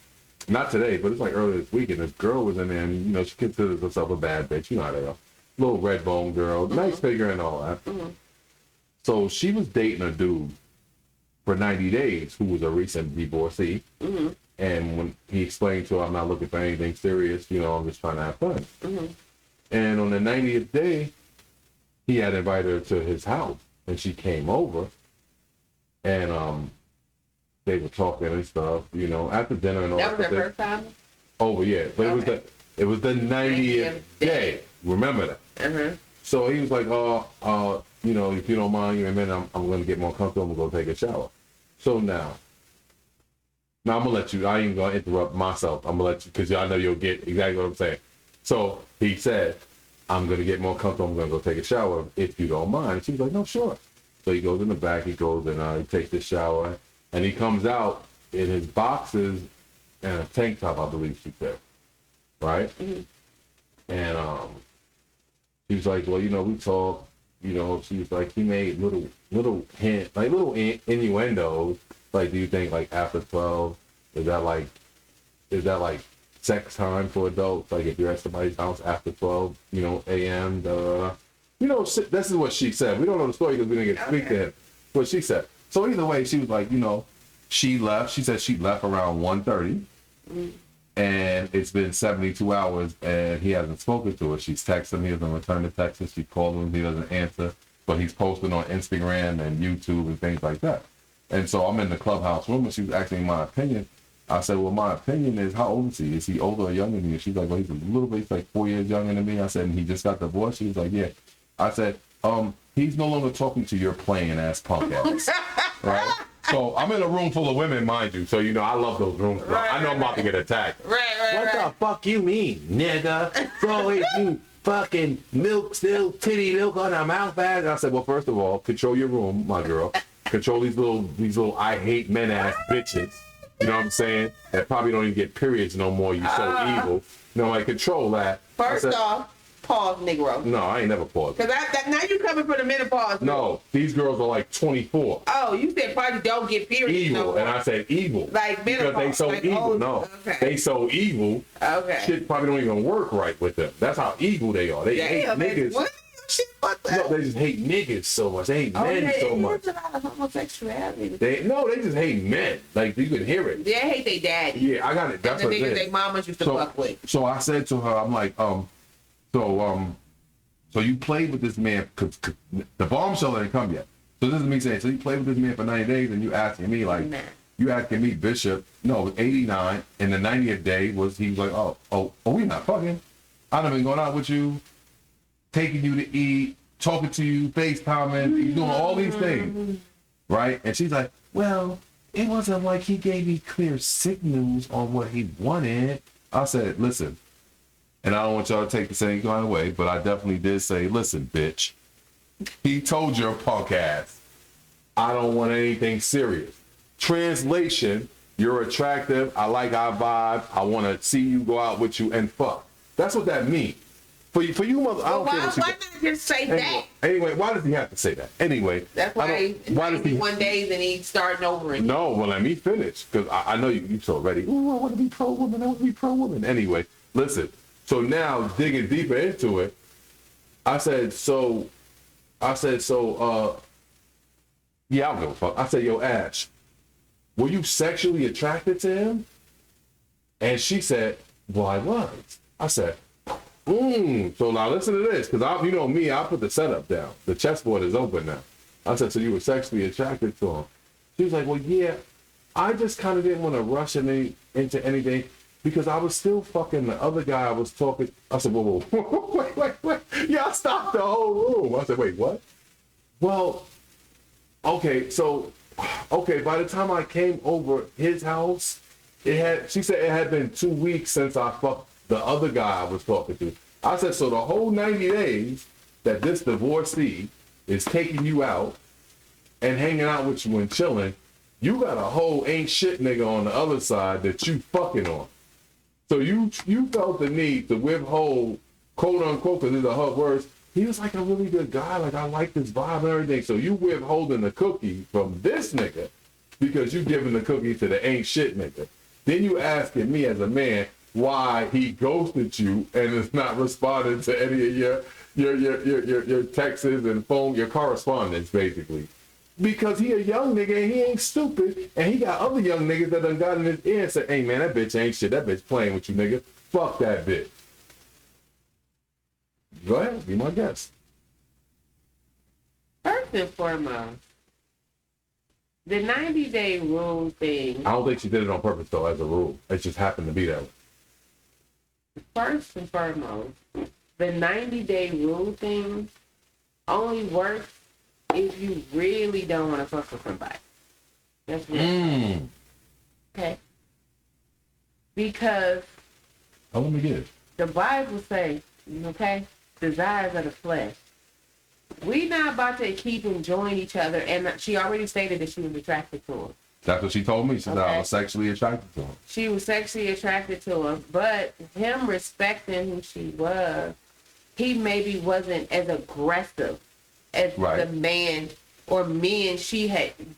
not today, but it's like earlier this week, and this girl was in there, and you know she considers herself a bad bitch. You know how they are. Little red bone girl, nice figure and all that. So she was dating a dude for 90 days who was a recent divorcee. And when he explained to her, I'm not looking for anything serious, you know, I'm just trying to have fun. And on the 90th day, he had invited her to his house, and she came over, and they were talking and stuff, you know, after dinner and all that. That was her first time? Over, yeah, but Okay. it was the 90th day. Remember that. So he was like, you know, if you don't mind, in a minute, I'm going to get more comfortable. I'm going to go take a shower. So now I'm going to let you, I ain't going to interrupt myself. I'm going to let you, because I know you'll get exactly what I'm saying. So he said, I'm going to get more comfortable. I'm going to go take a shower if you don't mind. And she was like, no, sure. So he goes in the back, he goes and he takes the shower, and he comes out in his boxers and a tank top, I believe she said. Right? And she was like, well, you know, we talked, you know, she was like, he made little hint, like little innuendos. Like, do you think like after 12, is that like sex time for adults? Like if you're at somebody's house after 12, you know, a.m., you know, this is what she said. We don't know the story because we didn't get to speak to him. What she said. So either way, she was like, you know, she left. She said she left around 1:30. And it's been 72 hours, and he hasn't spoken to her. She's texted him. He doesn't return the texts. She called him. He doesn't answer. But he's posting on Instagram and YouTube and things like that. And so I'm in the Clubhouse room, and she was asking my opinion. I said, well, my opinion is, how old is he? Is he older or younger than you? She's like, well, he's a little bit, he's like 4 years younger than me. I said, and he just got divorced? She was like, yeah. I said, he's no longer talking to your playing ass punk ass. Right? So I'm in a room full of women, mind you. So, you know, I love those rooms. Right, I know I'm about to get attacked. Right. What the fuck you mean, nigga? So you fucking milk, still titty milk on our mouth bag? I said, well, first of all, control your room, my girl. Control these little I hate men ass bitches. You know what I'm saying? That probably don't even get periods no more. You so evil. You know, like control that. First off, pause, Negro. No, I ain't never paused. Cause now you coming for the menopause. No, these girls are like 24. Oh, you said probably don't get periods. Evil, no and I said evil. Like because they menopause, so like evil. old- No, okay. they so evil. Okay. Shit probably don't even work right with them. That's how evil they are. They hate Damn, man. niggas. What? Shit, fuck that. No, they just hate niggas so much. They hate men so much. There's a lot of homosexuality. They just hate men. Like you can hear it. They hate their daddy. Yeah, I got it. That's the what it niggas is. their mamas used to fuck with. So I said to her, I'm like, so you played with this man, cause the bombshell ain't come yet. So this is me saying, so you played with this man for 90 days and you asking me like, Nah. you asking me, Bishop, no, it was 89, and the 90th day he was like, oh, we not fucking. I done been going out with you, taking you to eat, talking to you, FaceTiming, doing all these things, right? And she's like, well, it wasn't like he gave me clear signals on what he wanted. I said, listen, and I don't want y'all to take the same kind of way, but I definitely did say, listen, bitch, he told your punk ass, I don't want anything serious. Translation, you're attractive, I like our vibe, I want to see you go out with you and fuck. That's what that means. For you mother, I don't care what you Why not just say that? Anyway, why does he have to say that? Anyway, That's why does he? 91 days and he's starting over again. No, well, let me finish because I know you so ready. Ooh, I want to be pro woman. I want to be pro woman. Anyway, listen. So now digging deeper into it, I said so. Yeah, I don't give a fuck. I said, yo, Ash, were you sexually attracted to him? And she said, well, I was. I said, so now listen to this, because you know me, I put the setup down. The chessboard is open now. I said, so you were sexually attracted to him? She was like, well, yeah, I just kind of didn't want to rush into anything because I was still fucking the other guy I was talking. I said, whoa, wait. Y'all stopped the whole room. I said, wait, what? Well, okay, by the time I came over his house, she said it had been 2 weeks since I fucked the other guy I was talking to. I said, so the whole 90 days that this divorcee is taking you out and hanging out with you and chilling, you got a whole ain't shit nigga on the other side that you fucking on. So you felt the need to withhold, quote unquote, because these are her words, he was like a really good guy, like I like this vibe and everything. So you withholding the cookie from this nigga because you giving the cookie to the ain't shit nigga. Then you asking me as a man why he ghosted you and is not responding to any of your texts and phone, your correspondence, basically. Because he a young nigga and he ain't stupid, and he got other young niggas that done got in his ear and said, hey man, that bitch ain't shit, that bitch playing with you, nigga. Fuck that bitch. Go ahead, be my guest. First and foremost, the 90-day rule thing. I don't think she did it on purpose though, as a rule. It just happened to be that way. First and foremost, the 90-day rule thing only works if you really don't want to fuck with somebody. That's what. Okay. Because Let me get it. the Bible say, okay, desires of the flesh. We not about to keep enjoying each other, and she already stated that she was attracted to him. That's what she told me. She said I Okay. was sexually attracted to him. She was sexually attracted to him, but him respecting who she was, he maybe wasn't as aggressive as Right. the man or men she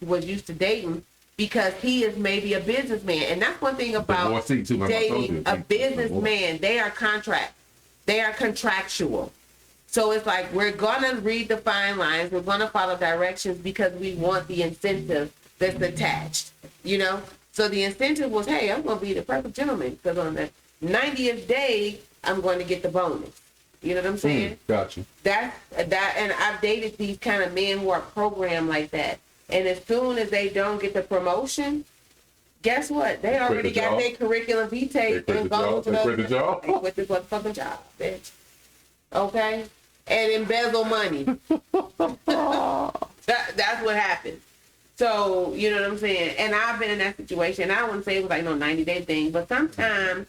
was used to dating, because he is maybe a businessman. And that's one thing about Divorcee, too, remember I told dating you. a businessman. They are contractual. So it's like, we're gonna read the fine lines, we're gonna follow directions because we want the incentive that's attached, you know? So the incentive was, hey, I'm gonna be the perfect gentleman because on the 90th day, I'm going to get the bonus. You know what I'm saying? Got you. That, and I've dated these kind of men who are programmed like that. And as soon as they don't get the promotion, guess what? They already the got job. their curriculum vitae They quit the job. They quit the job. They quit this motherfucking job, bitch. Okay? And embezzle money. That's what happens. So, you know what I'm saying? And I've been in that situation. I wouldn't say it was like no 90-day thing, but sometimes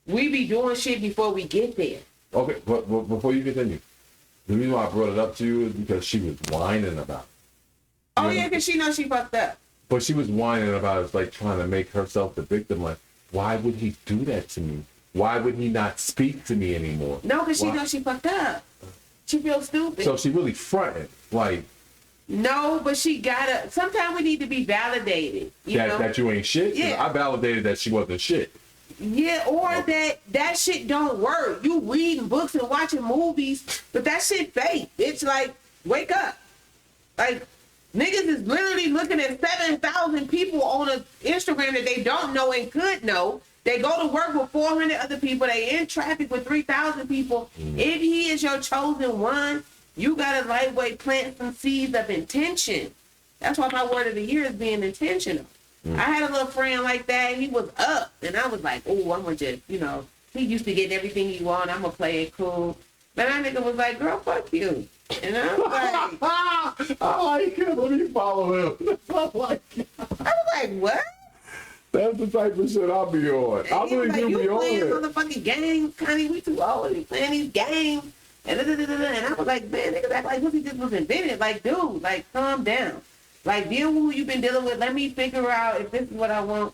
we be doing shit before we get there. Okay, but before you continue, the reason why I brought it up to you is because she was whining about it. Oh, yeah, because she knows she fucked up. But she was whining about it, like trying to make herself the victim. Like, why would he do that to me? why would he not speak to me anymore? No, because she Why? knows she fucked up. She feels stupid. So she really fronting, like No, but she gotta. Sometimes we need to be validated. You know? that you ain't shit. 'Cause Yeah. I validated that she wasn't shit. Yeah, or that shit don't work. You reading books and watching movies, but that shit fake. It's like, wake up. Like, niggas is literally looking at 7,000 people on a Instagram that they don't know and could know. They go to work with 400 other people. They in traffic with 3,000 people. If he is your chosen one, you gotta lightweight plant some seeds of intention. That's why my word of the year is being intentional. I had a little friend like that. He was up, and I was like, oh, I'm gonna just, you know, he used to get everything he want. I'm gonna play it cool. But that nigga was like, girl, fuck you. And I was like, I like it. Let me follow him. I like it. I was like, what? That's the type of shit I'll be on. I And he was really like, do you be on playing it. motherfucking games, Connie. We too old to be playing these games. And I was like, man, niggas act like pussy just was invented. Like, dude, like, calm down. Like, deal with who you've been dealing with. Let me figure out if this is what I want.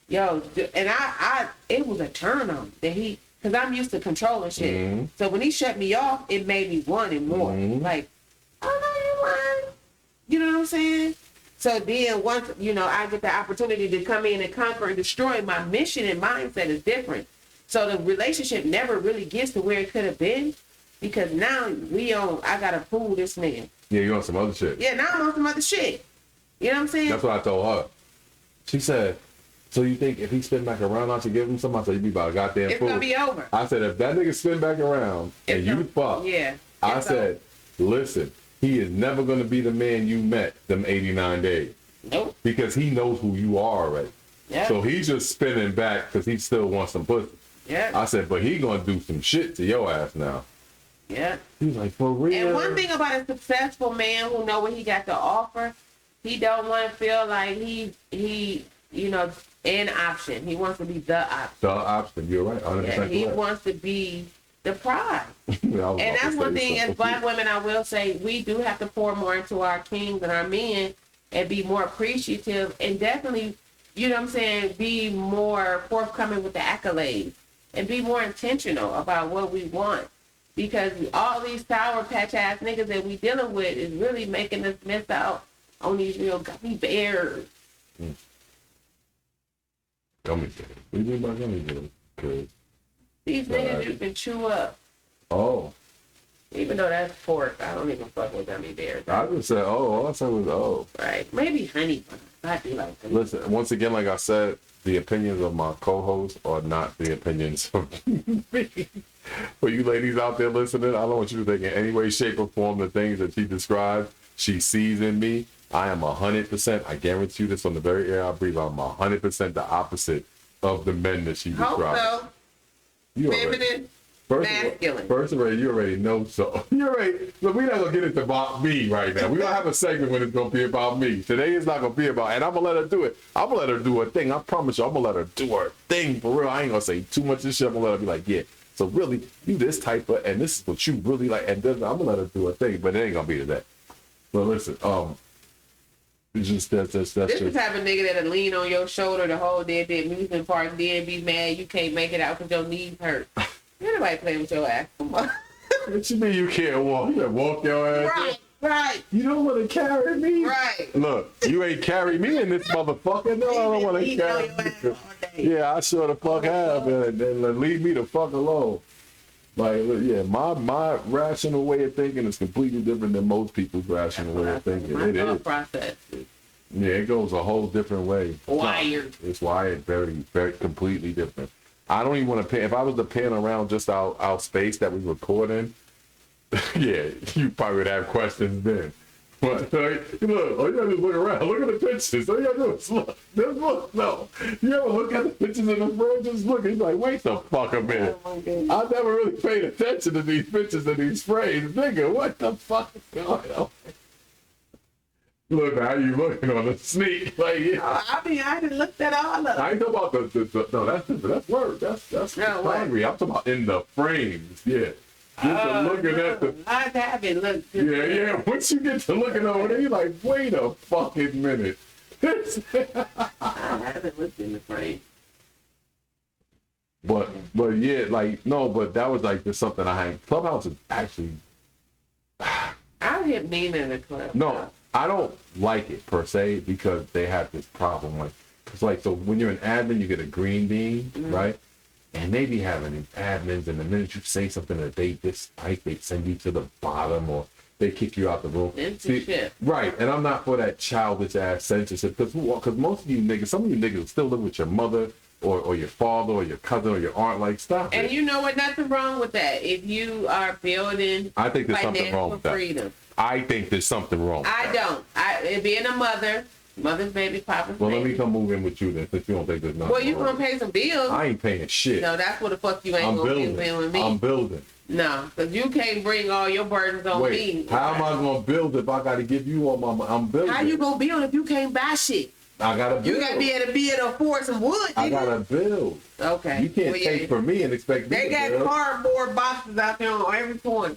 Yo, and I it was a turn on that because I'm used to controlling shit. Mhm. So when he shut me off, it made me want it more. Mhm. Like, oh, no, you lying. You know what I'm saying? So then once, you know, I get the opportunity to come in and conquer and destroy, my mission and mindset is different. So the relationship never really gets to where it could have been because now I got to fool this man. Yeah, you on some other shit. Yeah, now I'm on some other shit. You know what I'm saying? That's what I told her. She said, so you think if he spin back around, I should give him some? I said, you be about a goddamn It's fool. going to be over. I said, if that nigga spin back around and It's you gonna- fuck, Yeah. I It's said, listen, he is never going to be the man you met them 89 days Nope. because he knows who you are already. Yeah. So he's just spinning back because he still wants some pussy. Yeah. I said, but he going to do some shit to your ass now. Yeah. He was like, for real? And one thing about a successful man who know what he got to offer, he don't want to feel like he you know, an option. He wants to be the option. The option, you're right. 100% Yeah, he correct. wants to be the prize. I was about And to that's one say thing as something. black women, I will say, we do have to pour more into our kings and our men and be more appreciative and definitely, you know what I'm saying, be more forthcoming with the accolades and be more intentional about what we want. Because all these sour patch ass niggas that we dealing with is really making us miss out on these real gummy bears. Gummy bears. What do you mean by gummy bears? 'Cause- These niggas you can chew up. Oh, Even though that's pork, I don't even fuck with gummy bears. I just said, oh, all I said was, oh. Right? Maybe honey buns. I do like honey. Listen, once again, like I said, the opinions of my co-host are not the opinions of me. For you ladies out there listening, I don't want you to think in any way, shape, or form the things that she described, she sees in me. I am 100%, I guarantee you this on the very air I breathe, I'm 100% the opposite of the men that she Hope described. so. You already- Feminine. First of all, you already know so. You already, look, we're not going to get it about me right now. We're going to have a segment when it's going to be about me. Today is not going to be about, and I'm going to let her do it. I'm going to let her do her thing. I promise you, I'm going to let her do her thing for real. I ain't going to say too much of this shit. I'm going to let her be like, yeah, so really, you this type of, and this is what you really like, and then I'm going to let her do her thing, but it ain't going to be today. But listen, it's just, that's This just, is the type of nigga that'll lean on your shoulder the whole day at the amusement park, then be mad you can't make it out because your knees hurt. Ain't nobody playing with your ass. Come on. what you mean you can't walk? You better walk your ass. Right, right, You don't want to carry me? right. Look, you ain't carry me in this motherfucker. No, I don't want to Leaning on carry your ass you. all day. Yeah, I sure the fuck have, and then leave me the fuck alone. Like, yeah, my rational way of thinking is completely different than most people's rational way of thinking. My It thought is. process is Yeah, it goes a whole different way. wired. It's wired very, very completely different. I don't even want to pan. If I was to pan around just our space that we record in, yeah, you probably would have questions then. But look, all you gotta do is look around. Look at the pictures. All you gotta do is look. Just look. No, you ever look at the pictures in the frame? Just look. It's like, wait the fuck a minute. Oh my goodness. I never really paid attention to these pictures and these frames. Nigga, what the fuck is going on? Look, how you looking on the sneak? Like, yeah. I mean, I didn't look that all up. I ain't talking about the no, that's different. That's word. That's No, what? photography. I'm talking about in the frames. Yeah. Just looking at the. I haven't looked. Yeah, yeah. Once you get to looking over there, you're like, wait a fucking minute. I haven't looked in the frame. But But yeah, like no, but that was like just something I had. Clubhouse is actually I hit mean in the club. no, I don't like it per se because they have this problem. Like, it's like so when you're an admin, you get a green bean, right? And they be having these admins, and the minute you say something that they dislike, they send you to the bottom or they kick you out the room. Censorship. Right, and I'm not for that childish ass censorship because most of you niggas, some of you niggas still live with your mother or your father or your cousin or your aunt. Like, stop And it. you know what? Nothing wrong with that. If you are building I think there's something wrong financial with that. freedom. I think there's something wrong with I that. don't. Being a mother's baby, papa's Well, let baby. me come move in with you then, since you don't think there's nothing Well, you wrong gonna with it. pay some bills. I ain't paying shit. No, that's what the fuck you ain't I'm gonna building. be with me. I'm building. No, because you can't bring all your burdens on Wait, me. how am I gonna build if I gotta give you all my money? I'm building. How you gonna build if you can't buy shit? I gotta build. You gotta be able to afford some wood. I nigga. gotta build. Okay. You can't Well, yeah. take from me and expect me They to got build. cardboard boxes out there on every corner.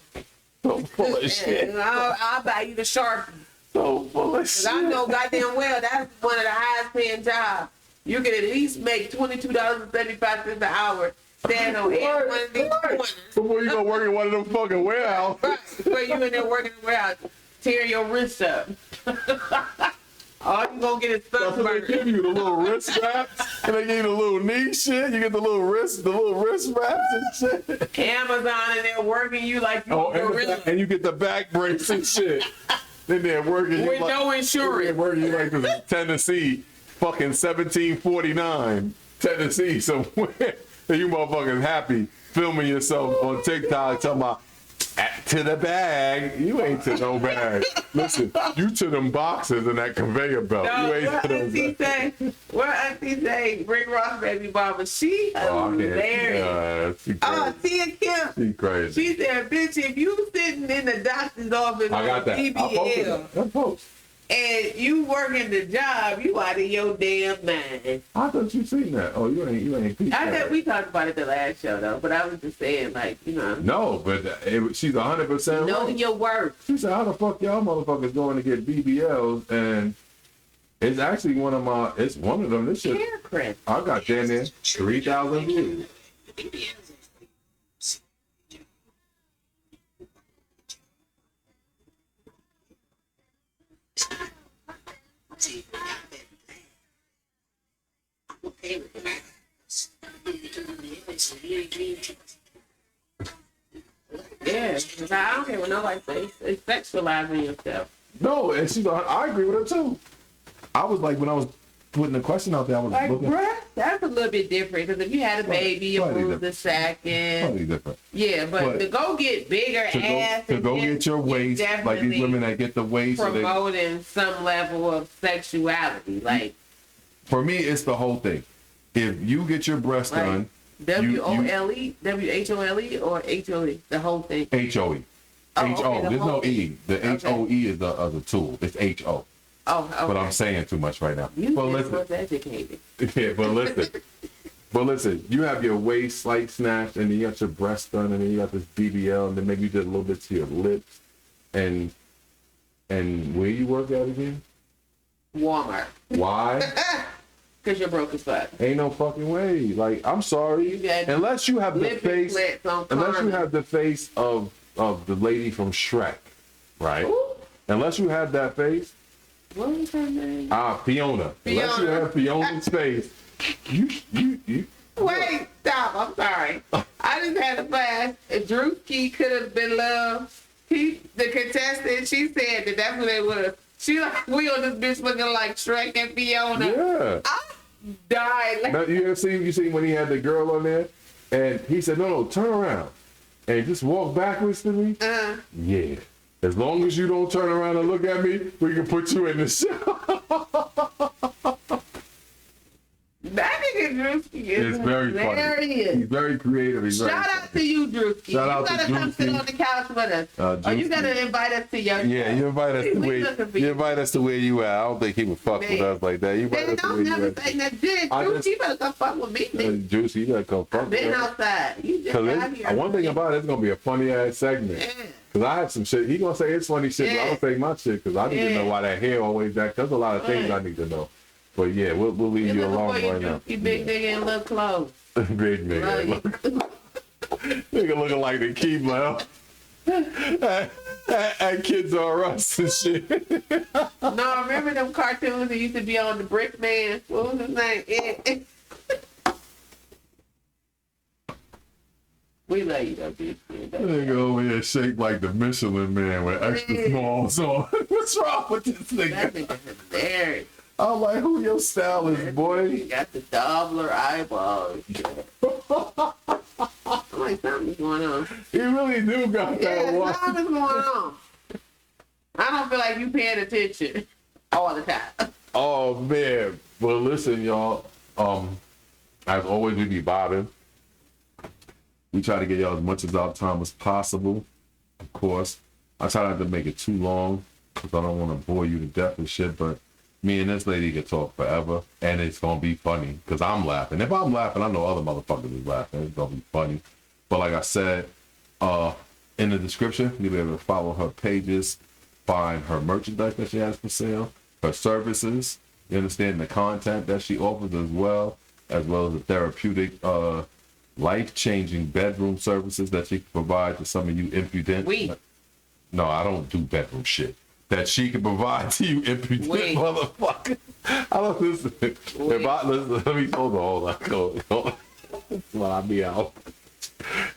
So full of shit. And I'll buy you the Sharpie. So full of Cause shit. I know goddamn well that's one of the highest paying jobs. You can at least make $22.75 an hour standing on every one of these corners. Before you go work in one of them fucking warehouses. Right. Where you in there working around, tearing your wrist up. All you gonna get is That's what they sunburn. give you, the little wrist straps, and they give you the little knee shit. You get the little wrist wraps and shit. Amazon and they're working you like you Oh, a gorilla. and you get the back brace and shit. Then they're working you With like, no they're insurance. working you like this Tennessee, fucking 1749 Tennessee somewhere. And you motherfuckers happy filming yourself on TikTok talking about to the bag. You ain't to no bag. Listen, you to them boxes and that conveyor belt. No, You ain't what to those Auntie say? What Auntie say? Rick Ross baby mama. She hilarious. She Oh, crazy. Tia Kim. She crazy. She said, bitch, if you sitting in the doctor's office I got on that. I posted PBL that. That post. and you working the job, you out of your damn mind. I thought you seen that. Oh, you ain't. peeped I that. thought we talked about it the last show though, but I was just saying, like, you know, No, but she's 100% know right. your worth. She said, "How the fuck y'all motherfuckers going to get BBLs?" And it's actually it's one of them. This shit, Hair credit. I got damn near 3,000 views. Yeah, 'cause I don't care what nobody says. It's sexualizing yourself. No, and she's. I agree with her too. I was like, when I was putting the question out there, I was Like, looking. bruh, that's a little bit different. Because if you had a baby, you Slightly move the sack in. Totally different. Yeah, but But to go get bigger To ass go and get just your waist, like these definitely women that get the waist. So they, promoting some level of sexuality, like for me, it's the whole thing. If you get your breast Like, done, WOLE, WHOLE, or HOE, the whole thing. HOE. Oh, HO. okay, the There's no whole E. The Okay. HOE is the tool. It's HO. Oh, okay. But I'm saying too much right now. You But just listen, was educated. yeah, but listen, you have your waist slight snatched, and then you got your breast done, and then you got this BBL, and then maybe you did a little bit to your lips, and where you work at again? Walmart, Why? because you're broke as fuck. Ain't no fucking way. Like, I'm sorry, You got unless you have the Lip face, slits on unless you Carmen. have the face of the lady from Shrek, right? Ooh, Unless you have that face. what was her name? Fiona. Unless you Fiona. have Fiona's face, you. Wait, stop. I'm sorry. I just had a blast. Drewski could have been loved. The contestant, she said that's what it was. She like, we on this bitch looking like Shrek and Fiona. Yeah. I died. Like, Now, you see when he had the girl on there, and he said, "No, turn around, and just walk backwards to me." Yeah. As long as you don't turn around and look at me, we can put you in the show. that nigga Drewski is It's very funny. hilarious. He's very creative. He's very Shout out funny. to you, Drewski. Shout out you to gotta come sit Drewski. on the couch with us. Drewski. Or you gotta invite us to your Yeah, you invite us to We where looking for you you. invite us to where you at. I don't think he would fuck with Man. us like that. You invite Man, us to where don't you never at. say that. Dude, I Drewski, just- you better come fuck with me, nigga. Juicy, you gotta come fuck I've with been us. outside. You just Cause out here. one thing about it's gonna be a funny ass segment. Yeah. Cause I have some shit. He gonna say it's funny shit, but I Yeah. don't say my shit because I need to Yeah. know why that hair always back. There's a lot of things Right. I need to know. But yeah, we'll leave You're you looking alone for you, right now. Drewski, big nigga in little clothes. Big nigga. Love Nigga looking like the Keebler. And Kids R Us and shit. No, remember them cartoons that used to be on the Brick Man? What was his name? We love you though, bitch. Nigga over here shaped like the Michelin Man with extra smalls on. What's wrong with this That nigga? nigga hilarious. I'm like, who your stylist, boy? He got the Dobler eyeballs. I'm like, something's going on. He really do got Yeah, that one. something's going on. I don't feel like you paying attention all the time. Oh man. Well listen, y'all. As always we be vibing. We try to get y'all as much as our time as possible. Of course. I try not to make it too long because I don't want to bore you to death and shit, but me and this lady can talk forever and it's gonna be funny because I'm laughing. If I'm laughing, I know other motherfuckers is laughing. It's gonna be funny. But like I said, in the description, you'll be able to follow her pages, find her merchandise that she has for sale, her services, you understand the content that she offers as well as the therapeutic, life-changing bedroom services that she can provide to some of you impudent. No, I don't do bedroom shit. That she can provide to you impudent motherfucker. I don't listen. If I listen, let me hold on. When I be out.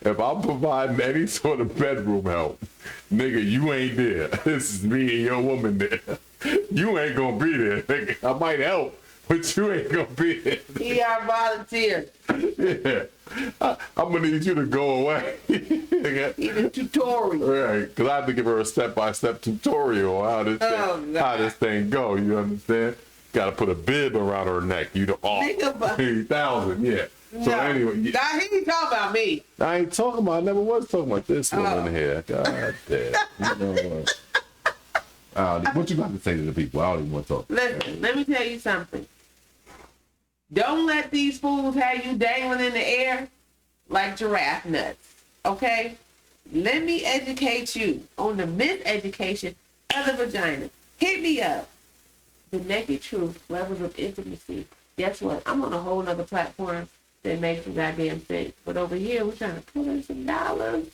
If I'm providing any sort of bedroom help, nigga, you ain't there. This is me and your woman there. You ain't gonna be there, nigga. I might help, but you ain't gonna be there. He our volunteer. Yeah. I'm gonna need you to go away. He the tutorial. Right, because I have to give her a step-by-step tutorial on how this thing go. You understand? Got to put a bib around her neck. You the off. 3,000, yeah. So anyway, Nah, he ain't talking about me. I ain't talking about. I never was talking about this woman here. God damn. You know what? What you got to say to the people? I don't even want to talk. Listen, let me tell you something. Don't let these fools have you dangling in the air like giraffe nuts, okay? Let me educate you on the miseducation of the vagina. Hit me up. The naked truth, levels of intimacy. Guess what? I'm on a whole nother platform that makes some goddamn sense. But over here, we're trying to pull in some dollars.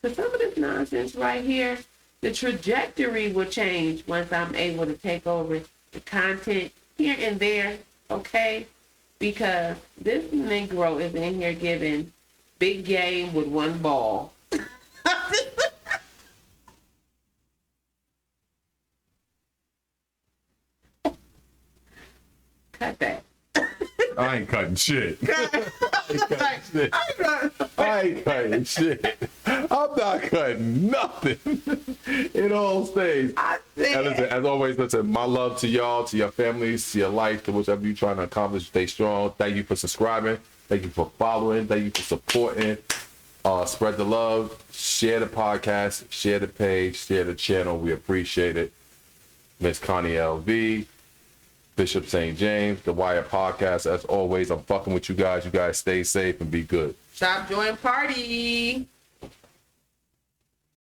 For some of this nonsense right here, the trajectory will change once I'm able to take over the content here and there, okay? Because this Negro is in here giving big game with one ball. Cut that. I ain't cutting shit. I ain't cutting shit. I'm not cutting nothing. It all stays. And listen, as always, listen, my love to y'all, to your families, to your life, to whatever you're trying to accomplish. Stay strong. Thank you for subscribing. Thank you for following. Thank you for supporting. Spread the love. Share the podcast. Share the page. Share the channel. We appreciate it. Miss Connie LV. Bishop St. James, The Wire Podcast. As always, I'm fucking with you guys. You guys stay safe and be good. Stop joining party.